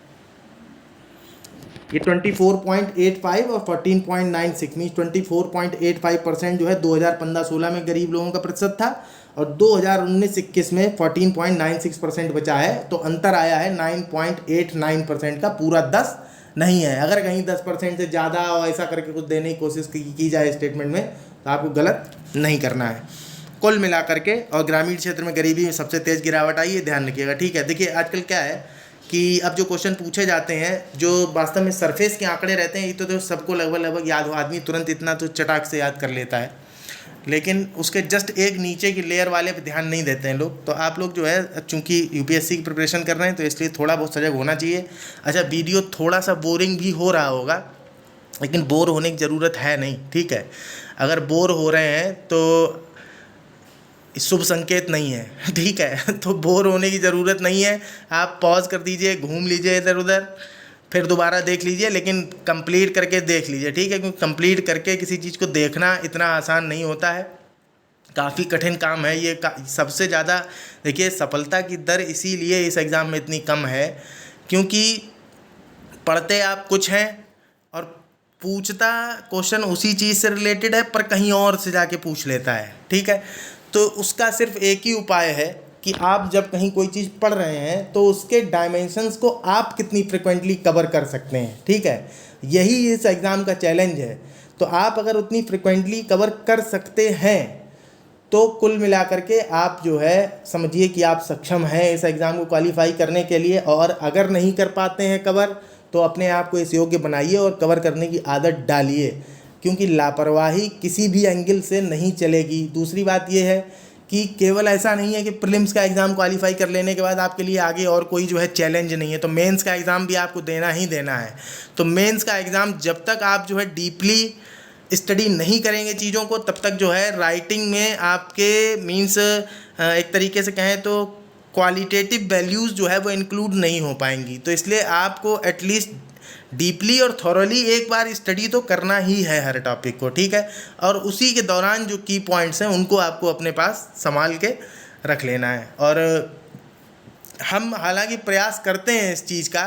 ये 24.85 और 14.96 मीन्स 24.85% जो है 2015-16 में गरीब लोगों का प्रतिशत था, और 2019-21 में 14.96% बचा है। तो अंतर आया है 9.89% का, पूरा 10 नहीं है। अगर कहीं 10% से ज़्यादा और ऐसा करके कुछ देने की कोशिश की जाए स्टेटमेंट में, तो आपको गलत नहीं करना है। कुल मिलाकर के, और ग्रामीण क्षेत्र में गरीबी में सबसे तेज़ गिरावट आई है, ध्यान रखिएगा। ठीक है, देखिए आजकल क्या है कि अब जो क्वेश्चन पूछे जाते हैं जो वास्तव में सरफेस के आंकड़े रहते हैं, ये तो सबको लगभग याद हो, आदमी तुरंत इतना तो चटाक से याद कर लेता है, लेकिन उसके जस्ट एक नीचे की लेयर वाले पे ध्यान नहीं देते हैं लोग। तो आप लोग जो है चूंकि यूपीएससी की प्रिपरेशन कर रहे हैं तो इसलिए थोड़ा बहुत सजग होना चाहिए। अच्छा, वीडियो थोड़ा सा बोरिंग भी हो रहा होगा, लेकिन बोर होने की ज़रूरत है नहीं। ठीक है, अगर बोर हो रहे हैं तो शुभ संकेत नहीं है। ठीक है, तो बोर होने की ज़रूरत नहीं है। आप पॉज कर दीजिए, घूम लीजिए इधर उधर, फिर दोबारा देख लीजिए, लेकिन कंप्लीट करके देख लीजिए। ठीक है, क्योंकि कंप्लीट करके किसी चीज़ को देखना इतना आसान नहीं होता है, काफ़ी कठिन काम है ये। सबसे ज़्यादा देखिए सफलता की दर इसीलिए इस एग्ज़ाम में इतनी कम है क्योंकि पढ़ते आप कुछ हैं और पूछता क्वेश्चन उसी चीज़ से रिलेटेड है पर कहीं और से जाके पूछ लेता है। ठीक है, तो उसका सिर्फ एक ही उपाय है कि आप जब कहीं कोई चीज़ पढ़ रहे हैं तो उसके डायमेंशंस को आप कितनी फ्रिक्वेंटली कवर कर सकते हैं। ठीक है, यही इस एग्ज़ाम का चैलेंज है। तो आप अगर उतनी फ्रिक्वेंटली कवर कर सकते हैं तो कुल मिलाकर के आप जो है समझिए कि आप सक्षम हैं इस एग्ज़ाम को क्वालिफाई करने के लिए। और अगर नहीं कर पाते हैं कवर तो अपने आप को इस योग्य बनाइए और कवर करने की आदत डालिए, क्योंकि लापरवाही किसी भी एंगल से नहीं चलेगी। दूसरी बात यह है कि केवल ऐसा नहीं है कि प्रीलिम्स का एग्ज़ाम क्वालिफाई कर लेने के बाद आपके लिए आगे और कोई जो है चैलेंज नहीं है, तो मेंस का एग्ज़ाम भी आपको देना ही देना है। तो मेंस का एग्ज़ाम जब तक आप जो है डीपली स्टडी नहीं करेंगे चीज़ों को, तब तक जो है राइटिंग में आपके मीन्स एक तरीके से कहें तो क्वालिटेटिव वैल्यूज़ जो है वो इंक्लूड नहीं हो पाएंगी। तो इसलिए आपको एटलीस्ट डीपली और थॉरली एक बार स्टडी तो करना ही है हर टॉपिक को। ठीक है, और उसी के दौरान जो की पॉइंट्स हैं उनको आपको अपने पास संभाल के रख लेना है। और हम हालांकि प्रयास करते हैं इस चीज़ का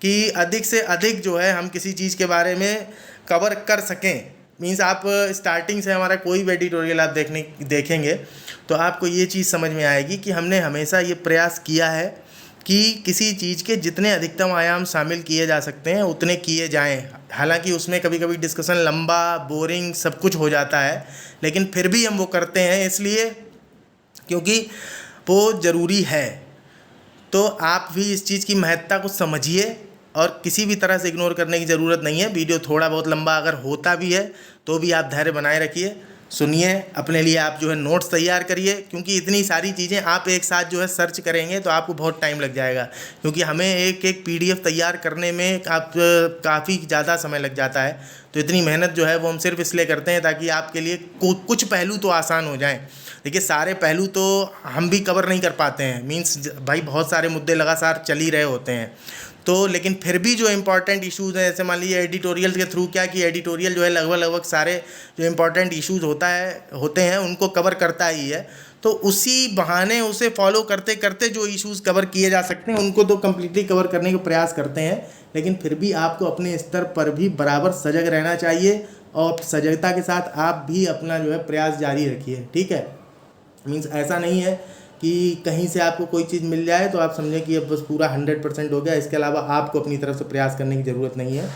कि अधिक से अधिक जो है हम किसी चीज़ के बारे में कवर कर सकें। मीन्स आप स्टार्टिंग से हमारा कोई भी एडिटोरियल आप देखेंगे तो आपको ये चीज़ समझ में आएगी कि हमने हमेशा ये प्रयास किया है कि किसी चीज़ के जितने अधिकतम आयाम शामिल किए जा सकते हैं उतने किए जाएं। हालांकि उसमें कभी कभी डिस्कशन लंबा, बोरिंग सब कुछ हो जाता है, लेकिन फिर भी हम वो करते हैं इसलिए क्योंकि वो ज़रूरी है। तो आप भी इस चीज़ की महत्ता को समझिए और किसी भी तरह से इग्नोर करने की ज़रूरत नहीं है। वीडियो थोड़ा बहुत लंबा अगर होता भी है तो भी आप धैर्य बनाए रखिए, सुनिए, अपने लिए आप जो है नोट्स तैयार करिए, क्योंकि इतनी सारी चीज़ें आप एक साथ जो है सर्च करेंगे तो आपको बहुत टाइम लग जाएगा। क्योंकि हमें एक एक PDF तैयार करने में आप काफ़ी ज़्यादा समय लग जाता है। तो इतनी मेहनत जो है वो हम सिर्फ इसलिए करते हैं ताकि आपके लिए कुछ पहलू तो आसान हो जाएं। देखिए सारे पहलू तो हम भी कवर नहीं कर पाते हैं, मीन्स भाई बहुत सारे मुद्दे लगातार चल ही रहे होते हैं। तो लेकिन फिर भी जो इम्पॉर्टेंट इश्यूज़ हैं, जैसे मान लीजिए एडिटोरियल के थ्रू क्या कि एडिटोरियल जो है लगभग सारे जो इम्पॉर्टेंट इश्यूज़ होते हैं उनको कवर करता ही है। तो उसी बहाने उसे फॉलो करते करते जो इश्यूज़ कवर किए जा सकते हैं उनको तो कम्प्लीटली कवर करने का प्रयास करते हैं। लेकिन फिर भी आपको अपने स्तर पर भी बराबर सजग रहना चाहिए और सजगता के साथ आप भी अपना जो है प्रयास जारी रखिए। ठीक है, मीन्स ऐसा नहीं है कि कहीं से आपको कोई चीज़ मिल जाए तो आप समझें कि अब बस पूरा 100% हो गया, इसके अलावा आपको अपनी तरफ से प्रयास करने की ज़रूरत नहीं है।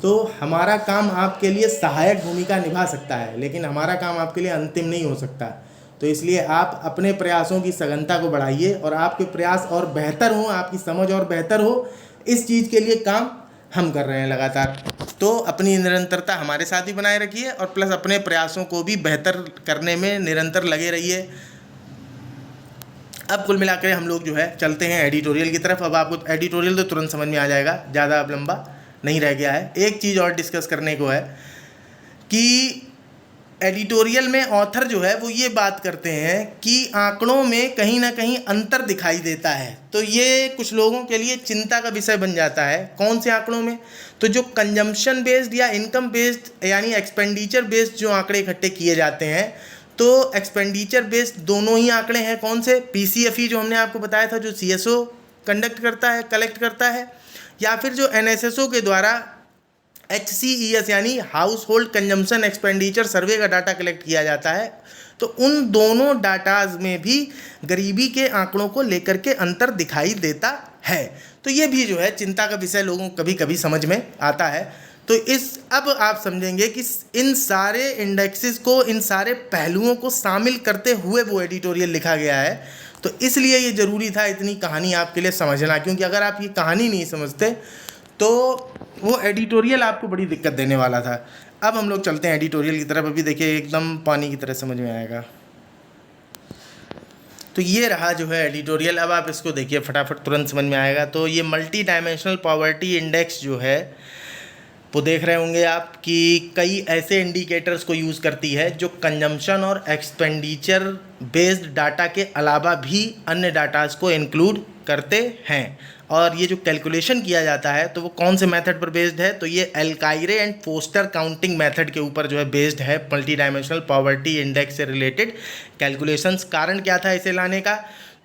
तो हमारा काम आपके लिए सहायक भूमिका निभा सकता है, लेकिन हमारा काम आपके लिए अंतिम नहीं हो सकता। तो इसलिए आप अपने प्रयासों की सघनता को बढ़ाइए और आपके प्रयास और बेहतर हों, आपकी समझ और बेहतर हो, इस चीज़ के लिए काम हम कर रहे हैं लगातार। तो अपनी निरंतरता हमारे साथ ही बनाए रखिए और प्लस अपने प्रयासों को भी बेहतर करने में निरंतर लगे रहिए। अब कुल मिलाकर हम लोग जो है चलते हैं एडिटोरियल की तरफ। अब आपको एडिटोरियल तो तुरंत समझ में आ जाएगा, ज़्यादा अब लंबा नहीं रह गया है। एक चीज़ और डिस्कस करने को है कि एडिटोरियल में ऑथर जो है वो ये बात करते हैं कि आंकड़ों में कहीं ना कहीं अंतर दिखाई देता है। तो ये कुछ लोगों के लिए चिंता का विषय बन जाता है। कौन से आंकड़ों में? तो जो कंजम्पशन बेस्ड या इनकम बेस्ड यानी एक्सपेंडिचर बेस्ड जो आंकड़े इकट्ठे किए जाते हैं, तो एक्सपेंडिचर बेस्ड दोनों ही आंकड़े हैं। कौन से? पीसीएफई जो हमने आपको बताया था, जो सीएसओ कंडक्ट करता है, कलेक्ट करता है, या फिर जो एनएसएसओ के द्वारा HCES यानी हाउस होल्ड कंजम्पशन एक्सपेंडिचर सर्वे का डाटा कलेक्ट किया जाता है। तो उन दोनों डाटाज में भी गरीबी के आंकड़ों को लेकर के अंतर दिखाई देता है। तो ये भी जो है चिंता का विषय लोगों को कभी कभी समझ में आता है। तो अब आप समझेंगे कि इन सारे इंडेक्सेस को, इन सारे पहलुओं को शामिल करते हुए वो एडिटोरियल लिखा गया है। तो इसलिए ये ज़रूरी था इतनी कहानी आपके लिए समझना, क्योंकि अगर आप ये कहानी नहीं समझते तो वो एडिटोरियल आपको बड़ी दिक्कत देने वाला था। अब हम लोग चलते हैं एडिटोरियल की तरफ। अभी देखिए एकदम पानी की तरह समझ में आएगा। तो ये रहा जो है एडिटोरियल। अब आप इसको देखिए फटाफट, तुरंत समझ में आएगा। तो ये मल्टी डायमेंशनल पॉवर्टी इंडेक्स जो है वो देख रहे होंगे आप कि कई ऐसे इंडिकेटर्स को यूज़ करती है जो कंजम्पशन और एक्सपेंडिचर बेस्ड डाटा के अलावा भी अन्य डाटाज को इंक्लूड करते हैं। और ये जो कैलकुलेशन किया जाता है तो वो कौन से मेथड पर बेस्ड है? तो ये एल्काइरे एंड फोस्टर काउंटिंग मेथड के ऊपर जो है बेस्ड है। मल्टी डायमेंशनल पॉवर्टी इंडेक्स से रिलेटेड कैलकुलेशंस। कारण क्या था इसे लाने का?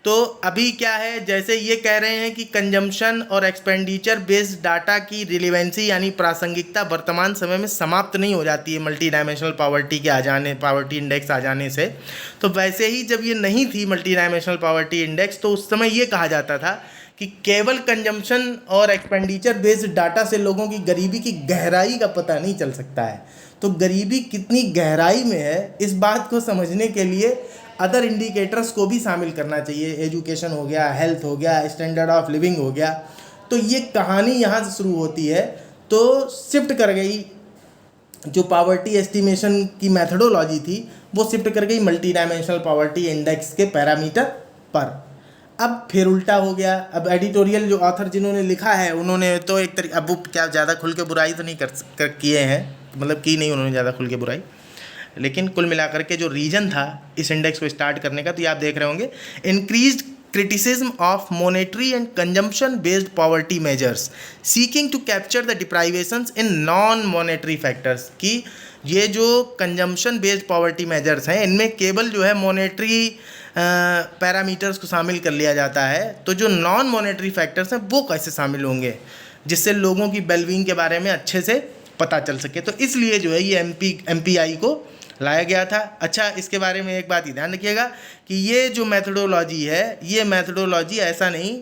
तो अभी क्या है, जैसे ये कह रहे हैं कि कंजम्पशन और एक्सपेंडिचर बेस्ड डाटा की रिलेवेंसी यानी प्रासंगिकता वर्तमान समय में समाप्त नहीं हो जाती है मल्टी डायमेंशनल पॉवर्टी के आ जाने, पॉवर्टी इंडेक्स आ जाने से। तो वैसे ही जब ये नहीं थी मल्टी डायमेंशनल पॉवर्टी इंडेक्स, तो उस समय ये कहा जाता था कि केवल कंजम्पशन और एक्सपेंडिचर बेस्ड डाटा से लोगों की गरीबी की गहराई का पता नहीं चल सकता है। तो गरीबी कितनी गहराई में है, इस बात को समझने के लिए अदर इंडिकेटर्स को भी शामिल करना चाहिए। एजुकेशन हो गया, हेल्थ हो गया, स्टैंडर्ड ऑफ लिविंग हो गया। तो ये कहानी यहाँ से शुरू होती है। तो शिफ्ट कर गई जो पावर्टी एस्टिमेशन की मेथडोलॉजी थी, वो शिफ्ट कर गई मल्टी डायमेंशनल पावर्टी इंडेक्स के पैरामीटर पर। अब फिर उल्टा हो गया। अब एडिटोरियल जो ऑथर जिन्होंने लिखा है उन्होंने तो एक तरीके, अब वो क्या ज़्यादा खुल के बुराई तो नहीं कर किए हैं, मतलब की नहीं उन्होंने ज़्यादा खुल के बुराई, लेकिन कुल मिलाकर के जो रीजन था इस इंडेक्स को स्टार्ट करने का, तो ये आप देख रहे होंगे, increased criticism of monetary and consumption based poverty measures seeking to capture the deprivations in non monetary factors। कि ये जो कंजम्पशन बेस्ड पॉवर्टी मेजर्स हैं इनमें केवल जो है मॉनेटरी पैरामीटर्स को शामिल कर लिया जाता है। तो जो नॉन मॉनेटरी फैक्टर्स हैं वो कैसे शामिल होंगे जिससे लोगों की वेलबींग के बारे में अच्छे से पता चल सके। तो इसलिए जो है ये MPI को लाया गया था। अच्छा, इसके बारे में एक बात ही ध्यान रखिएगा कि ये जो मेथडोलॉजी है, ये मेथडोलॉजी ऐसा नहीं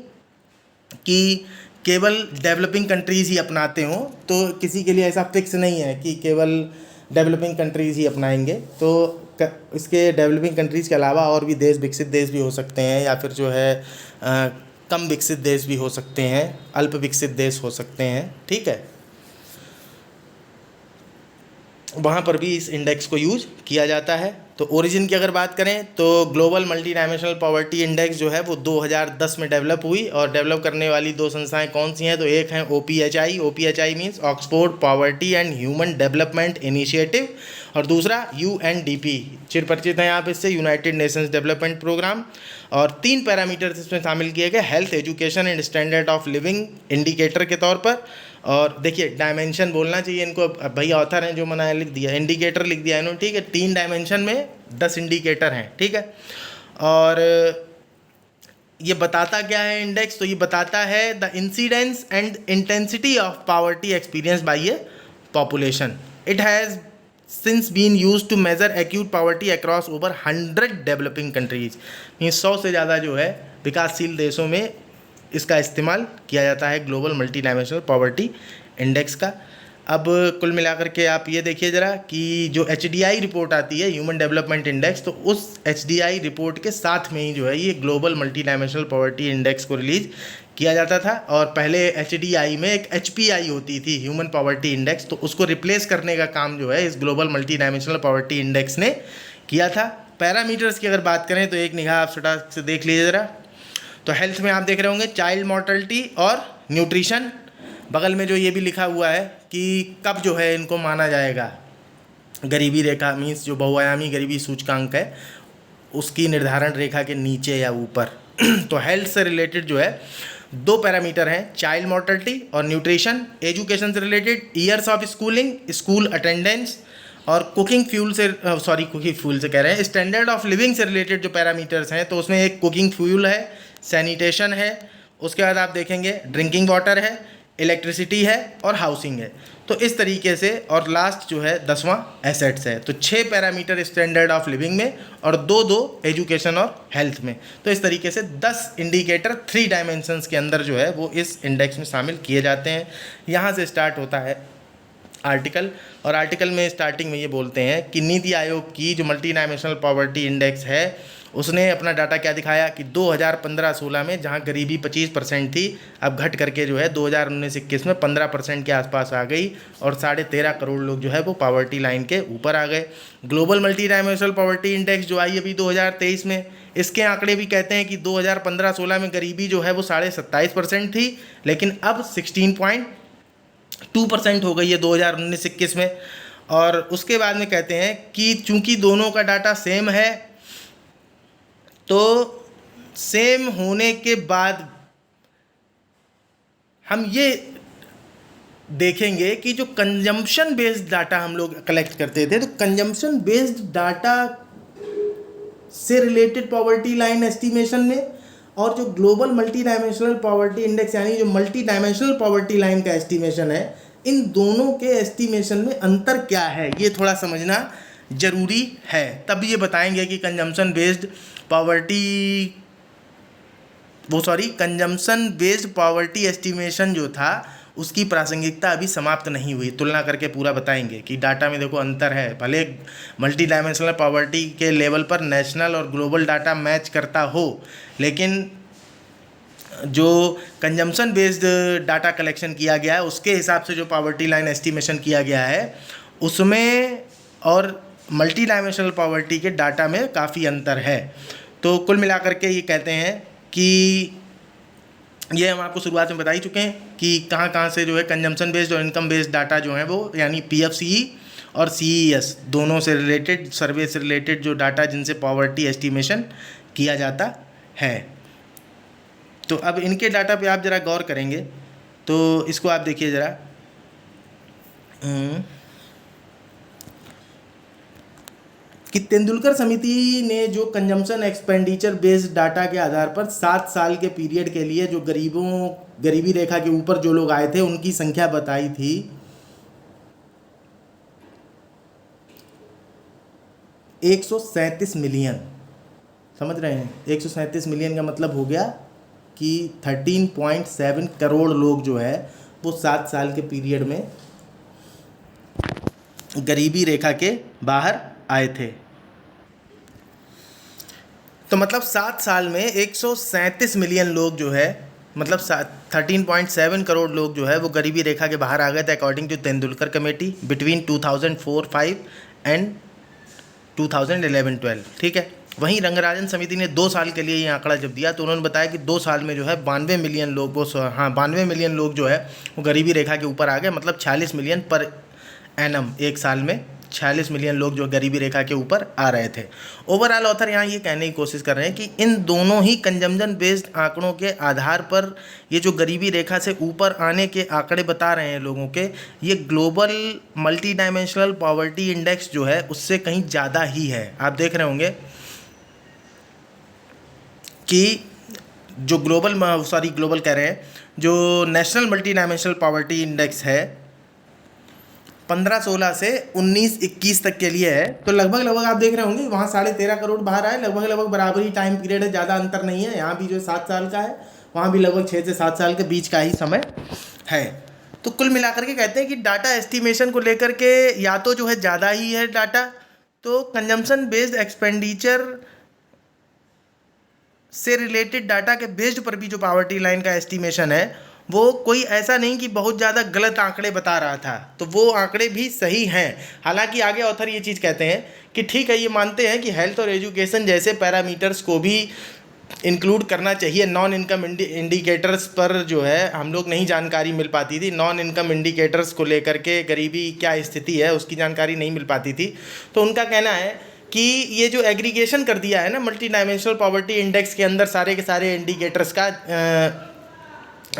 कि केवल डेवलपिंग कंट्रीज़ ही अपनाते हों। तो किसी के लिए ऐसा फिक्स नहीं है कि केवल डेवलपिंग कंट्रीज़ ही अपनाएंगे। तो इसके डेवलपिंग कंट्रीज़ के अलावा और भी देश, विकसित देश भी हो सकते हैं, या फिर जो है कम विकसित देश भी हो सकते हैं, अल्प विकसित देश हो सकते हैं। ठीक है, वहाँ पर भी इस इंडेक्स को यूज किया जाता है। तो ओरिजिन की अगर बात करें तो global multi dimensional poverty index जो है वो 2010 में डेवलप हुई। और डेवलप करने वाली दो संस्थाएं कौन सी हैं? तो एक है OPHI means Oxford poverty and human development initiative, और दूसरा UNDP, चिर परिचित हैं आप इससे, यूनाइटेड नेशंस डेवलपमेंट प्रोग्राम। और 3 पैरामीटर्स इसमें शामिल किए गए, health, education and standard of living indicator के तौर पर। और देखिए डायमेंशन बोलना चाहिए इनको, भैया ऑथर हैं जो मना लिख दिया, इंडिकेटर लिख दिया इन्होंने। ठीक है, 3 डायमेंशन में 10 इंडिकेटर हैं। ठीक है, और ये बताता क्या है इंडेक्स? तो ये बताता है the incidence and intensity of poverty experience by A population. It has since been used to measure acute poverty across over 100 developing countries। 100 से ज़्यादा जो है विकासशील देशों में इसका इस्तेमाल किया जाता है global multi dimensional poverty index का। अब कुल मिलाकर के आप ये देखिए ज़रा कि जो HDI रिपोर्ट आती है, ह्यूमन डेवलपमेंट इंडेक्स, तो उस HDI रिपोर्ट के साथ में ही जो है ये global multi dimensional poverty index को रिलीज़ किया जाता था। और पहले HDI में एक HPI होती थी, ह्यूमन पॉवर्टी इंडेक्स, तो उसको रिप्लेस करने का काम जो है इस global multi dimensional poverty index ने किया था। पैरामीटर्स की अगर बात करें तो एक निगाह आप छोटा से देख लीजिए ज़रा। तो हेल्थ में आप देख रहे होंगे चाइल्ड मॉर्टलिटी और न्यूट्रिशन, बगल में जो ये भी लिखा हुआ है कि कब जो है इनको माना जाएगा, गरीबी रेखा मीन्स जो बहुआयामी गरीबी सूचकांक है उसकी निर्धारण रेखा के नीचे या ऊपर। तो हेल्थ से रिलेटेड जो है 2 पैरामीटर हैं, चाइल्ड मोर्टलिटी और न्यूट्रिशन। एजुकेशन से related years of schooling, school attendance और कुकिंग फ्यूल से कह रहे हैं। स्टैंडर्ड ऑफ लिविंग से रिलेटेड जो पैरामीटर्स हैं तो उसमें एक कुकिंग फ्यूल है, सैनिटेशन है, उसके बाद आप देखेंगे ड्रिंकिंग वाटर है, इलेक्ट्रिसिटी है और हाउसिंग है। तो इस तरीके से, और लास्ट जो है 10वां एसेट्स है। तो 6 पैरामीटर स्टैंडर्ड ऑफ लिविंग में और 2 एजुकेशन और हेल्थ में। तो इस तरीके से 10 इंडिकेटर 3 डायमेंशंस के अंदर जो है वो इस इंडेक्स में शामिल किए जाते हैं। यहाँ से स्टार्ट होता है आर्टिकल, और आर्टिकल में स्टार्टिंग में ये बोलते हैं कि नीति आयोग की जो मल्टी डायमेंशनल पॉवर्टी इंडेक्स है उसने अपना डाटा क्या दिखाया कि 2015-16 में जहां गरीबी 25% थी, अब घट करके जो है 2019-21 में 15% के आसपास आ गई और 13.5 करोड़ लोग जो है वो पॉवर्टी लाइन के ऊपर आ गए। Global multi dimensional poverty index जो आई अभी 2023 में, इसके आंकड़े भी कहते हैं कि 2015-16 में गरीबी जो है वो 27.5% थी, लेकिन अब 16.2% हो गई है 2019-21 में। और उसके बाद में कहते हैं कि चूंकि दोनों का डाटा सेम है तो सेम होने के बाद हम ये देखेंगे कि जो कंजम्पशन बेस्ड डाटा हम लोग कलेक्ट करते थे, तो कंजम्पशन बेस्ड डाटा से रिलेटेड पॉवर्टी लाइन एस्टिमेशन में और जो global multi dimensional poverty index यानी जो मल्टी डायमेंशनल पॉवर्टी लाइन का एस्टिमेशन है, इन दोनों के एस्टिमेशन में अंतर क्या है ये थोड़ा समझना जरूरी है। तब ये बताएंगे कि consumption based consumption based poverty estimation जो था उसकी प्रासंगिकता अभी समाप्त नहीं हुई। तुलना करके पूरा बताएंगे कि डाटा में देखो अंतर है, भले मल्टी डायमेंशनल पॉवर्टी के लेवल पर नेशनल और ग्लोबल डाटा मैच करता हो, लेकिन जो कंजम्पशन बेस्ड डाटा कलेक्शन किया गया है उसके हिसाब से जो पॉवर्टी लाइन एस्टिमेशन किया गया है उसमें और मल्टी डायमेंशनल पॉवर्टी के डाटा में काफ़ी अंतर है। तो कुल मिलाकर के ये कहते हैं कि ये हम आपको शुरुआत में बता ही चुके हैं कि कहाँ कहाँ से जो है कंजम्पशन बेस्ड और इनकम बेस्ड डाटा जो है वो यानी PFCE और CES दोनों से रिलेटेड, सर्वे से रिलेटेड जो डाटा जिनसे पॉवर्टी एस्टिमेशन किया जाता है। तो अब इनके डाटा पे आप ज़रा गौर करेंगे तो इसको आप देखिए ज़रा, कि तेंदुलकर समिति ने जो कंजम्पशन एक्सपेंडिचर बेस्ड डाटा के आधार पर 7 साल के पीरियड के लिए जो गरीबी रेखा के ऊपर जो लोग आए थे उनकी संख्या बताई थी 137 मिलियन। समझ रहे हैं, 137 मिलियन का मतलब हो गया कि 13.7 करोड़ लोग जो है वो 7 साल के पीरियड में गरीबी रेखा के बाहर आए थे। तो मतलब 7 साल में 137 मिलियन लोग जो है, मतलब 13.7 करोड़ लोग जो है वो गरीबी रेखा के बाहर आ गए थे according to Tendulkar committee between 2004-05 and 2011-12। ठीक है। वहीं रंगराजन समिति ने 2 साल के लिए ये आंकड़ा जब दिया तो उन्होंने बताया कि 2 साल में जो है 92 मिलियन लोग 92 मिलियन लोग जो है वो गरीबी रेखा के ऊपर आ गए, मतलब 46 मिलियन पर एनम, एक साल में 46 मिलियन लोग जो गरीबी रेखा के ऊपर आ रहे थे। ओवरऑल ऑथर यहाँ ये कहने की कोशिश कर रहे हैं कि इन दोनों ही कंजम्पशन बेस्ड आंकड़ों के आधार पर ये जो गरीबी रेखा से ऊपर आने के आंकड़े बता रहे हैं लोगों के, ये global multi dimensional poverty index जो है उससे कहीं ज़्यादा ही है। आप देख रहे होंगे कि जो ग्लोबल कह रहे हैं, जो national multi dimensional poverty index है 15-16 से 19-21 तक के लिए है। तो लगभग आप देख रहे होंगे वहाँ 13.5 करोड़ बाहर आए, लगभग बराबरी टाइम पीरियड है, ज़्यादा अंतर नहीं है। यहाँ भी जो 7 साल का है वहाँ भी लगभग 6 से 7 साल के बीच का ही समय है। तो कुल मिलाकर के कहते हैं कि डाटा एस्टिमेशन को लेकर के या तो जो है ज़्यादा ही है डाटा, तो कंजम्पशन बेस्ड एक्सपेंडिचर से रिलेटेड डाटा के बेस्ड पर भी जो पॉवर्टी लाइन का एस्टिमेशन है वो कोई ऐसा नहीं कि बहुत ज़्यादा गलत आंकड़े बता रहा था, तो वो आंकड़े भी सही हैं। हालांकि आगे ऑथर ये चीज़ कहते हैं कि ठीक है, ये मानते हैं कि हेल्थ और एजुकेशन जैसे पैरामीटर्स को भी इंक्लूड करना चाहिए। नॉन इनकम इंडिकेटर्स पर जो है हम लोग नहीं जानकारी मिल पाती थी, नॉन इनकम इंडिकेटर्स को लेकर के गरीबी क्या स्थिति है उसकी जानकारी नहीं मिल पाती थी। तो उनका कहना है कि ये जो एग्रीगेशन कर दिया है ना मल्टी डायमेंशनल पॉवर्टी इंडेक्स के अंदर सारे के सारे इंडिकेटर्स का,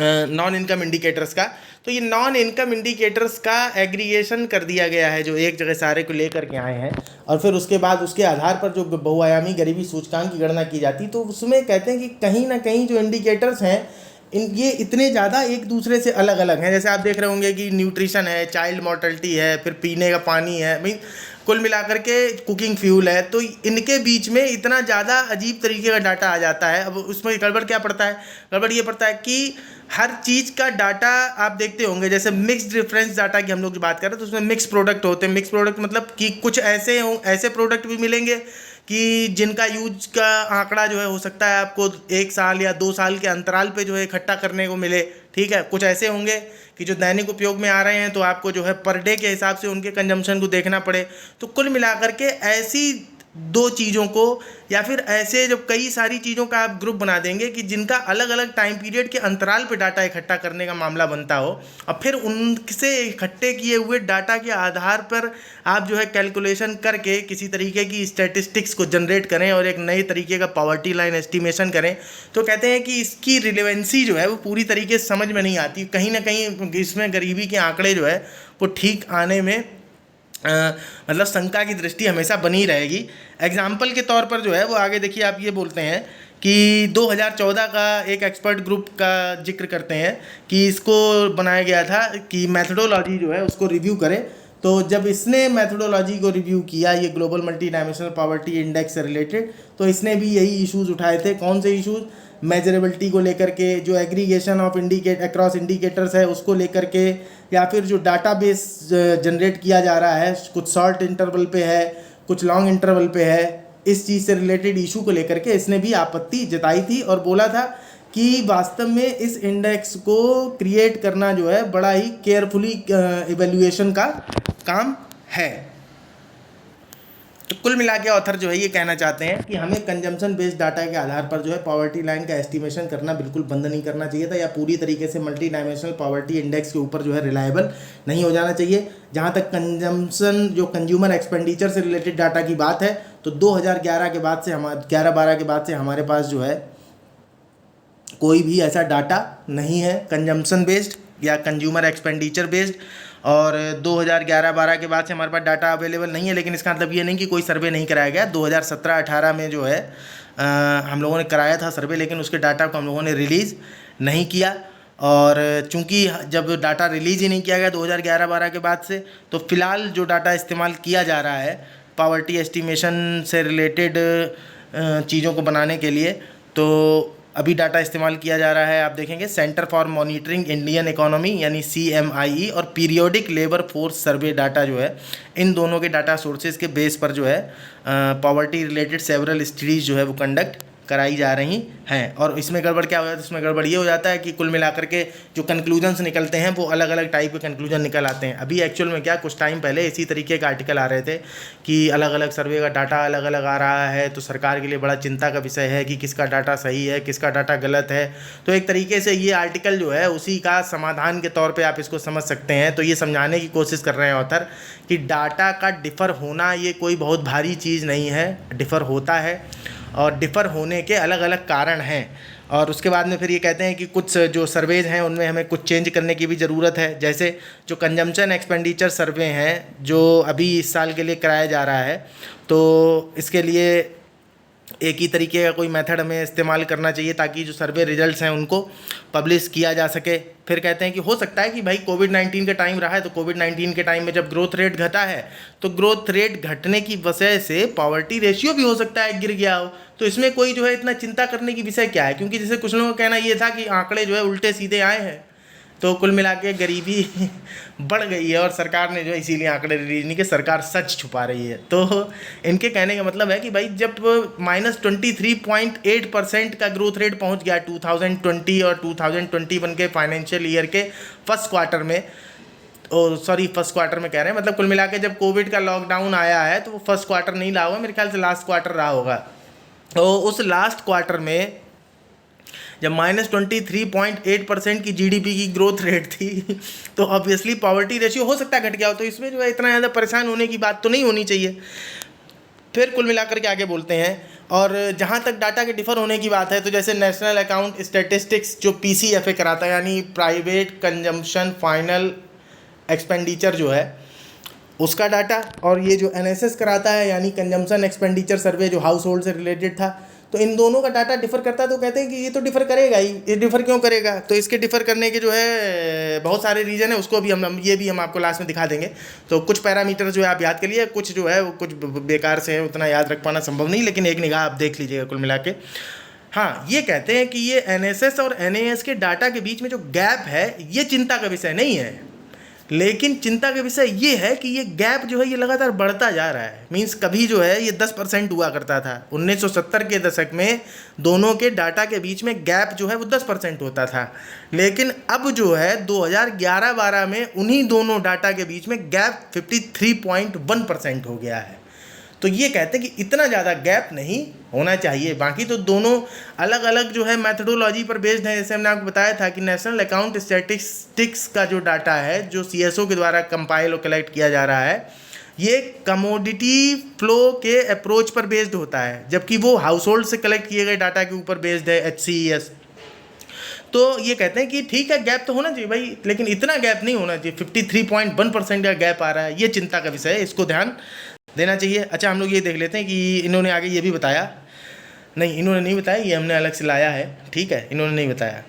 नॉन इनकम इंडिकेटर्स का, तो ये नॉन इनकम इंडिकेटर्स का एग्रीगेशन कर दिया गया है जो एक जगह सारे को लेकर के आए हैं, और फिर उसके बाद उसके आधार पर जो बहुआयामी गरीबी सूचकांक की गणना की जाती, तो उसमें कहते हैं कि कहीं ना कहीं जो इंडिकेटर्स हैं ये इतने ज़्यादा एक दूसरे से अलग अलग हैं। जैसे आप देख रहे होंगे कि न्यूट्रिशन है, चाइल्ड मोर्टलिटी है, फिर पीने का पानी है, भाई कुल मिलाकर के कुकिंग फ्यूल है, तो इनके बीच में इतना ज़्यादा अजीब तरीके का डाटा आ जाता है। अब उसमें गड़बड़ क्या पड़ता है, गड़बड़ ये पड़ता है कि हर चीज़ का डाटा आप देखते होंगे, जैसे मिक्स्ड रेफरेंस डाटा की हम लोग बात करें तो उसमें मिक्स प्रोडक्ट होते हैं। मिक्स प्रोडक्ट मतलब कि कुछ ऐसे प्रोडक्ट भी मिलेंगे कि जिनका यूज का आंकड़ा जो है हो सकता है आपको 1 साल या 2 साल के अंतराल पे जो है इकट्ठा करने को मिले, ठीक है। कुछ ऐसे होंगे कि जो दैनिक उपयोग में आ रहे हैं तो आपको जो है पर डे के हिसाब से उनके कंजम्पशन को देखना पड़े। तो कुल मिलाकर के ऐसी 2 चीज़ों को या फिर ऐसे जो कई सारी चीज़ों का आप ग्रुप बना देंगे कि जिनका अलग अलग टाइम पीरियड के अंतराल पे डाटा इकट्ठा करने का मामला बनता हो, और फिर उनसे इकट्ठे किए हुए डाटा के आधार पर आप जो है कैलकुलेशन करके किसी तरीके की स्टैटिस्टिक्स को जनरेट करें और एक नए तरीके का पॉवर्टी लाइन एस्टिमेशन करें, तो कहते हैं कि इसकी रिलेवेंसी जो है वो पूरी तरीके से समझ में नहीं आती। कहीं ना कहीं इसमें गरीबी के आंकड़े जो है वो ठीक आने में मतलब शंका की दृष्टि हमेशा बनी रहेगी। एग्जाम्पल के तौर पर जो है वो आगे देखिए, आप ये बोलते हैं कि 2014 का एक एक्सपर्ट ग्रुप का जिक्र करते हैं कि इसको बनाया गया था कि मैथडोलॉजी जो है उसको रिव्यू करें। तो जब इसने मैथडोलॉजी को रिव्यू किया ये global multi dimensional poverty index से रिलेटेड, तो इसने भी यही इश्यूज़ उठाए थे। कौन से इश्यूज़, मेजरेबिलिटी को लेकर के, जो एग्रीगेशन ऑफ अक्रॉस इंडिकेटर्स है उसको लेकर के, या फिर जो डाटाबेस जनरेट किया जा रहा है कुछ शॉर्ट इंटरवल पे है, कुछ लॉन्ग इंटरवल पे है, इस चीज़ से रिलेटेड इशू को लेकर के इसने भी आपत्ति जताई थी और बोला था कि वास्तव में इस इंडेक्स को क्रिएट करना जो है बड़ा ही केयरफुली इवैल्यूएशन का काम है। तो कुल मिला के ऑथर जो है ये कहना चाहते हैं कि हमें कंजम्पशन बेस्ड डाटा के आधार पर जो है पॉवर्टी लाइन का एस्टिमेशन करना बिल्कुल बंद नहीं करना चाहिए था, या पूरी तरीके से मल्टी डायमेंशनल पॉवर्टी इंडेक्स के ऊपर जो है रिलायबल नहीं हो जाना चाहिए। जहाँ तक कंजम्पशन जो कंज्यूमर एक्सपेंडिचर से रिलेटेड डाटा की बात है, तो 2011 के बाद से 11-12 के बाद से हमारे पास जो है कोई भी ऐसा डाटा नहीं है कंजम्पशन बेस्ड या कंज्यूमर एक्सपेंडिचर बेस्ड, और 2011-12 के बाद से हमारे पास डाटा अवेलेबल नहीं है। लेकिन इसका मतलब ये नहीं कि कोई सर्वे नहीं कराया गया। 2017-18 में जो है हम लोगों ने कराया था सर्वे, लेकिन उसके डाटा को हम लोगों ने रिलीज़ नहीं किया। और चूंकि जब डाटा रिलीज़ ही नहीं किया गया 2011-12 के बाद से, तो फ़िलहाल जो डाटा इस्तेमाल किया जा रहा है पॉवर्टी एस्टिमेशन से रिलेटेड चीज़ों को बनाने के लिए, तो अभी डाटा इस्तेमाल किया जा रहा है। आप देखेंगे centre for monitoring Indian economy यानी CMIE और periodic labour force survey data जो है, इन दोनों के डाटा सोर्सेज के बेस पर जो है पॉवर्टी रिलेटेड सेवरल स्टडीज़ जो है वो कंडक्ट कराई जा रही हैं। और इसमें गड़बड़ क्या हो जाता है, इसमें गड़बड़ ये हो जाता है कि कुल मिलाकर के जो कंक्लूजन्स निकलते हैं वो अलग अलग टाइप के कंक्लूजन निकल आते हैं। अभी एक्चुअल में क्या, कुछ टाइम पहले इसी तरीके का आर्टिकल आ रहे थे कि अलग अलग सर्वे का डाटा अलग अलग आ रहा है, तो सरकार के लिए बड़ा चिंता का विषय है कि किसका डाटा सही है किसका डाटा गलत है। तो एक तरीके से ये आर्टिकल जो है उसी का समाधान के तौर पर आप इसको समझ सकते हैं। तो ये समझाने की कोशिश कर रहे हैं ऑथर कि डाटा का डिफ़र होना ये कोई बहुत भारी चीज़ नहीं है, डिफ़र होता है और डिफ़र होने के अलग अलग कारण हैं। और उसके बाद में फिर ये कहते हैं कि कुछ जो सर्वेज हैं उनमें हमें कुछ चेंज करने की भी ज़रूरत है। जैसे जो कंजम्पशन एक्सपेंडिचर सर्वे हैं जो अभी इस साल के लिए कराया जा रहा है, तो इसके लिए एक ही तरीके का कोई मेथड हमें इस्तेमाल करना चाहिए ताकि जो सर्वे रिजल्ट्स हैं उनको पब्लिश किया जा सके। फिर कहते हैं कि हो सकता है कि भाई कोविड-19 का टाइम रहा है, तो कोविड-19 के टाइम में जब ग्रोथ रेट घटा है तो ग्रोथ रेट घटने की वजह से पॉवर्टी रेशियो भी हो सकता है गिर गया हो। तो इसमें कोई जो है इतना चिंता करने की विषय क्या है, क्योंकि जैसे कुछ लोगों का कहना ये था कि आंकड़े जो है उल्टे सीधे आए हैं, तो कुल मिला के गरीबी बढ़ गई है और सरकार ने जो है इसीलिए आंकड़े रिलीज नहीं कि सरकार सच छुपा रही है। तो इनके कहने का मतलब है कि भाई जब -23.8% का ग्रोथ रेट पहुंच गया 2020 और 2021 के फाइनेंशियल ईयर के फर्स्ट क्वार्टर में, फर्स्ट क्वार्टर में कह रहे हैं, मतलब कुल मिला के जब कोविड का लॉकडाउन आया है तो वो फर्स्ट क्वार्टर नहीं रहा होगा, मेरे ख्याल से लास्ट क्वार्टर रहा होगा। तो उस लास्ट क्वार्टर में जब -23.8% की जीडीपी की ग्रोथ रेट थी तो ऑब्वियसली पॉवर्टी रेशियो हो सकता है घट गया हो, तो इसमें जो है इतना ज़्यादा परेशान होने की बात तो नहीं होनी चाहिए। फिर कुल मिलाकर के आगे बोलते हैं, और जहाँ तक डाटा के डिफ़र होने की बात है, तो जैसे नेशनल अकाउंट स्टैटिस्टिक्स जो पीसीएफए कराता है, यानी प्राइवेट कंजम्पशन फाइनल एक्सपेंडिचर जो है उसका डाटा, और ये जो एनएसएस कराता है यानी कंजम्पशन एक्सपेंडिचर सर्वे जो हाउस होल्ड से रिलेटेड था, तो इन दोनों का डाटा डिफ़र करता है। तो कहते हैं कि ये तो डिफ़र करेगा ही, ये डिफ़र क्यों करेगा, तो इसके डिफ़र करने के जो है बहुत सारे रीज़न है, उसको भी हम आपको लास्ट में दिखा देंगे। तो कुछ पैरामीटर जो है आप याद कर लिए, कुछ जो है वो कुछ बेकार से है, उतना याद रख पाना संभव नहीं, लेकिन एक निगाह आप देख लीजिएगा कुल मिला के। हाँ, ये कहते हैं कि ये एनएसएस और एनएएस के डाटा के बीच में जो गैप है ये चिंता का विषय नहीं है, लेकिन चिंता का विषय ये है कि ये गैप जो है ये लगातार बढ़ता जा रहा है। मींस कभी जो है ये 10% हुआ करता था, 1970 के दशक में दोनों के डाटा के बीच में गैप जो है वो 10% होता था, लेकिन अब जो है 2011-12 में उन्हीं दोनों डाटा के बीच में गैप 53.1% हो गया है। तो ये कहते हैं कि इतना ज़्यादा गैप नहीं होना चाहिए। बाकी तो दोनों अलग अलग जो है मैथडोलॉजी पर बेस्ड है। जैसे हमने आपको बताया था कि नेशनल अकाउंट स्टैटिस्टिक्स का जो डाटा है जो सीएसओ के द्वारा कंपाइल और कलेक्ट किया जा रहा है, ये कमोडिटी फ्लो के अप्रोच पर बेस्ड होता है, जबकि वो हाउस होल्ड से कलेक्ट किए गए डाटा के ऊपर बेस्ड है, HCES। तो ये कहते हैं कि ठीक है गैप तो होना चाहिए भाई, लेकिन इतना गैप नहीं होना चाहिए। 53.1% का गैप आ रहा है, ये चिंता का विषय है, इसको ध्यान देना चाहिए। अच्छा, हम लोग ये देख लेते हैं कि इन्होंने आगे ये भी बताया, नहीं इन्होंने नहीं बताया, ये हमने अलग से लाया है, ठीक है। इन्होंने नहीं बताया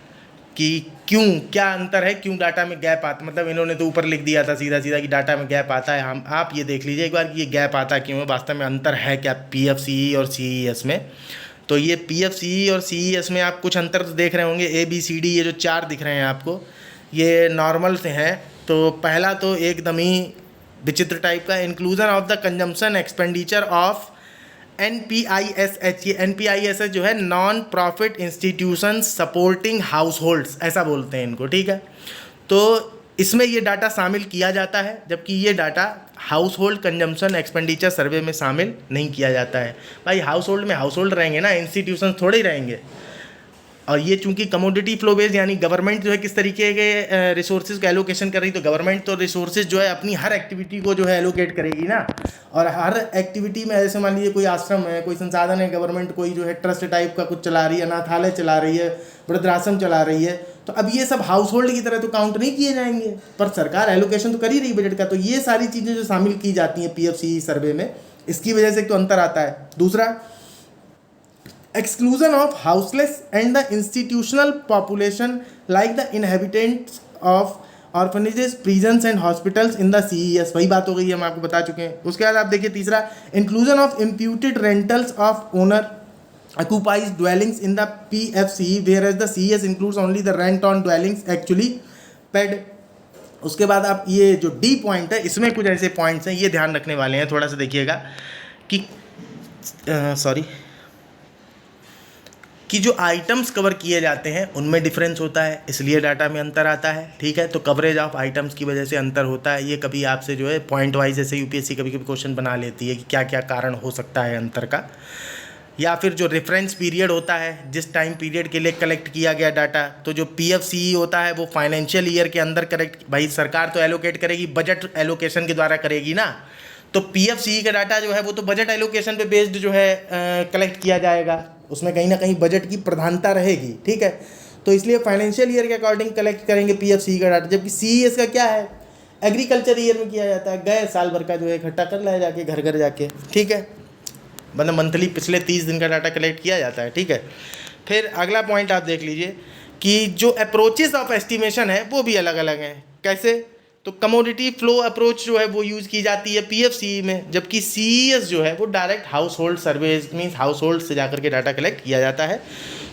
कि क्यों, क्या अंतर है, क्यों डाटा में गैप आता, मतलब इन्होंने तो ऊपर लिख दिया था सीधा सीधा कि डाटा में गैप आता है। हम आप ये देख लीजिए एक बार कि ये गैप आता क्यों है, वास्तव में अंतर है क्या PFCE और CES में। तो ये PFCE और CES में आप कुछ अंतर तो देख रहे होंगे, ABCD ये जो 4 दिख रहे हैं आपको, ये नॉर्मल से हैं। तो पहला तो एकदम ही विचित्र टाइप का, inclusion of the consumption expenditure of NPISH। ये NPISH जो है non profit institution supporting house holds, ऐसा बोलते हैं इनको, ठीक है। तो इसमें ये डाटा शामिल किया जाता है, जबकि ये data house hold consumption expenditure सर्वे में शामिल नहीं किया जाता है। भाई हाउस होल्ड में हाउस होल्ड रहेंगे ना, इंस्टीट्यूशन थोड़े ही रहेंगे। और ये चूंकि कमोडिटी फ्लो बेस्ड, यानी गवर्नमेंट जो है किस तरीके के रिसोर्सेज का एलोकेशन कर रही, तो गवर्नमेंट तो रिसोर्सेज जो है अपनी हर एक्टिविटी को जो है एलोकेट करेगी ना। और हर एक्टिविटी में जैसे मान लीजिए कोई आश्रम है, कोई संसाधन है, गवर्नमेंट कोई जो है ट्रस्ट टाइप का कुछ चला रही है, अनाथालय चला रही है, वृद्धाश्रम चला रही है, तो अब ये सब हाउस होल्ड की तरह तो काउंट नहीं किए जाएंगे, पर सरकार एलोकेशन तो कर ही रही बजट का। तो ये सारी चीज़ें जो शामिल की जाती हैं PFCE सर्वे में, इसकी वजह से तो अंतर आता है। दूसरा, exclusion of houseless and the institutional population like the inhabitants of orphanages, prisons and hospitals in the CES, वही बात हो गई हम आपको बता चुके हैं। उसके बाद आप देखिए तीसरा, inclusion of imputed rentals of owner occupies dwellings in the PFCE whereas the CES includes only the rent on dwellings actually paid। उसके बाद आप ये जो D पॉइंट है, इसमें कुछ ऐसे पॉइंट्स हैं, ये ध्यान रखने वाले हैं, थोड़ा सा देखिएगा कि जो आइटम्स कवर किए जाते हैं उनमें डिफरेंस होता है, इसलिए डाटा में अंतर आता है, ठीक है। तो कवरेज ऑफ आइटम्स की वजह से अंतर होता है। ये कभी आपसे जो है पॉइंट वाइज ऐसे UPSC कभी कभी क्वेश्चन बना लेती है कि क्या क्या कारण हो सकता है अंतर का। या फिर जो रेफरेंस पीरियड होता है, जिस टाइम पीरियड के लिए कलेक्ट किया गया डाटा, तो जो PFCE होता है वो फाइनेंशियल ईयर के अंदर करेक्ट, भाई सरकार तो एलोकेट करेगी, बजट एलोकेशन के द्वारा करेगी ना। तो PFCE का डाटा जो है वो तो बजट एलोकेशन पे बेस्ड जो है कलेक्ट किया जाएगा, उसमें कहीं ना कहीं बजट की प्रधानता रहेगी, ठीक है। तो इसलिए फाइनेंशियल ईयर के अकॉर्डिंग कलेक्ट करेंगे PFCE का डाटा, जबकि CES का क्या है, एग्रीकल्चर ईयर में किया जाता है, गए साल भर का जो है इकट्ठा कर लाया जाके घर घर जाके, ठीक है। मतलब मंथली पिछले 30 दिन का डाटा कलेक्ट किया जाता है, ठीक है। फिर अगला पॉइंट आप देख लीजिए कि जो अप्रोचेस ऑफ एस्टिमेशन है वो भी अलग अलग हैं। कैसे, तो कमोडिटी फ्लो अप्रोच जो है वो यूज़ की जाती है PFCE में, जबकि CES जो है वो direct house hold surveys means house hold से जाकर के डाटा कलेक्ट किया जाता है।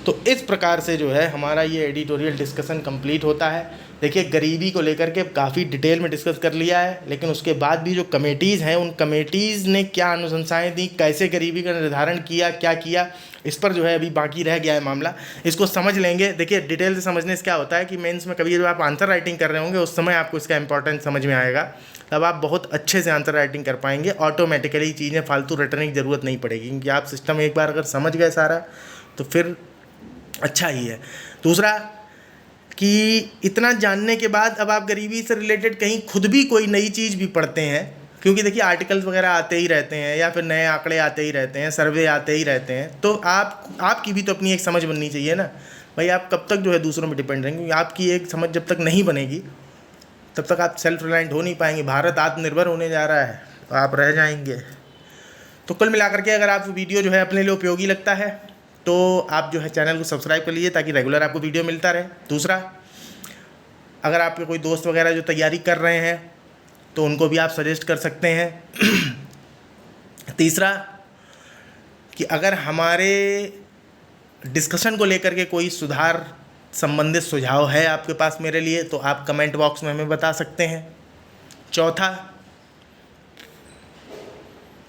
तो इस प्रकार से जो है हमारा ये एडिटोरियल डिस्कशन कंप्लीट होता है। देखिए, गरीबी को लेकर के काफ़ी डिटेल में डिस्कस कर लिया है, लेकिन उसके बाद भी जो कमेटीज़ हैं उन कमेटीज़ ने क्या अनुशंसाएं दी, कैसे गरीबी का निर्धारण किया, क्या किया, इस पर जो है अभी बाकी रह गया है मामला। इसको समझ लेंगे। देखिए, डिटेल से समझने से क्या होता है कि मेंस में कभी जब आप आंसर राइटिंग कर रहे होंगे उस समय आपको इसका इंपॉर्टेंस समझ में आएगा, तब आप बहुत अच्छे से आंसर राइटिंग कर पाएंगे। ऑटोमेटिकली चीज़ें फालतू रटने की ज़रूरत नहीं पड़ेगी, क्योंकि आप सिस्टम एक बार अगर समझ गए सारा तो फिर अच्छा ही है। दूसरा कि इतना जानने के बाद अब आप गरीबी से रिलेटेड कहीं खुद भी कोई नई चीज़ भी पढ़ते हैं, क्योंकि देखिए आर्टिकल्स वगैरह आते ही रहते हैं या फिर नए आंकड़े आते ही रहते हैं, सर्वे आते ही रहते हैं, तो आपकी भी तो अपनी एक समझ बननी चाहिए ना भाई। आप कब तक जो है दूसरों में डिपेंड रहेंगे, क्योंकि आपकी एक समझ जब तक नहीं बनेगी तब तक आप सेल्फ रिलायंट हो नहीं पाएंगे। भारत आत्मनिर्भर होने जा रहा है तो आप रह जाएंगे। तो कुल मिलाकर के अगर आप वीडियो जो है अपने लिए उपयोगी लगता है तो आप जो है चैनल को सब्सक्राइब कर लीजिए, ताकि रेगुलर आपको वीडियो मिलता रहे। दूसरा, अगर आपके कोई दोस्त वगैरह जो तैयारी कर रहे हैं तो उनको भी आप सजेस्ट कर सकते हैं। तीसरा, कि अगर हमारे डिस्कशन को लेकर के कोई सुधार संबंधित सुझाव है आपके पास मेरे लिए, तो आप कमेंट बॉक्स में हमें बता सकते हैं। चौथा,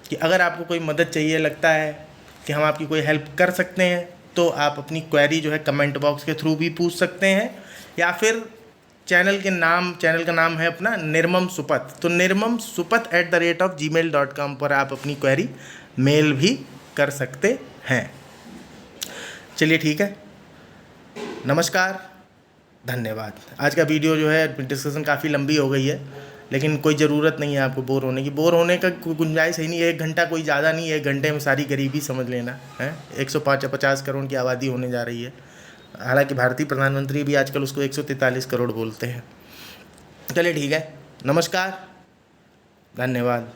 कि अगर आपको कोई मदद चाहिए, लगता है कि हम आपकी कोई हेल्प कर सकते हैं, तो आप अपनी क्वेरी जो है कमेंट बॉक्स के थ्रू भी पूछ सकते हैं, या फिर चैनल का नाम है अपना निर्मम सुपथ, तो nirmamsupath@gmail.com पर आप अपनी क्वेरी मेल भी कर सकते हैं। चलिए ठीक है, नमस्कार, धन्यवाद। आज का वीडियो जो है डिस्कशन काफ़ी लंबी हो गई है, लेकिन कोई ज़रूरत नहीं है आपको बोर होने की। बोर होने का कोई गुंजाइश ही नहीं। 1 घंटा कोई ज़्यादा नहीं, 1 घंटे में सारी गरीबी समझ लेना है। 150 करोड़ की आबादी होने जा रही है, हालांकि भारतीय प्रधानमंत्री भी आजकल उसको 143 करोड़ बोलते हैं। चलिए ठीक है, नमस्कार, धन्यवाद।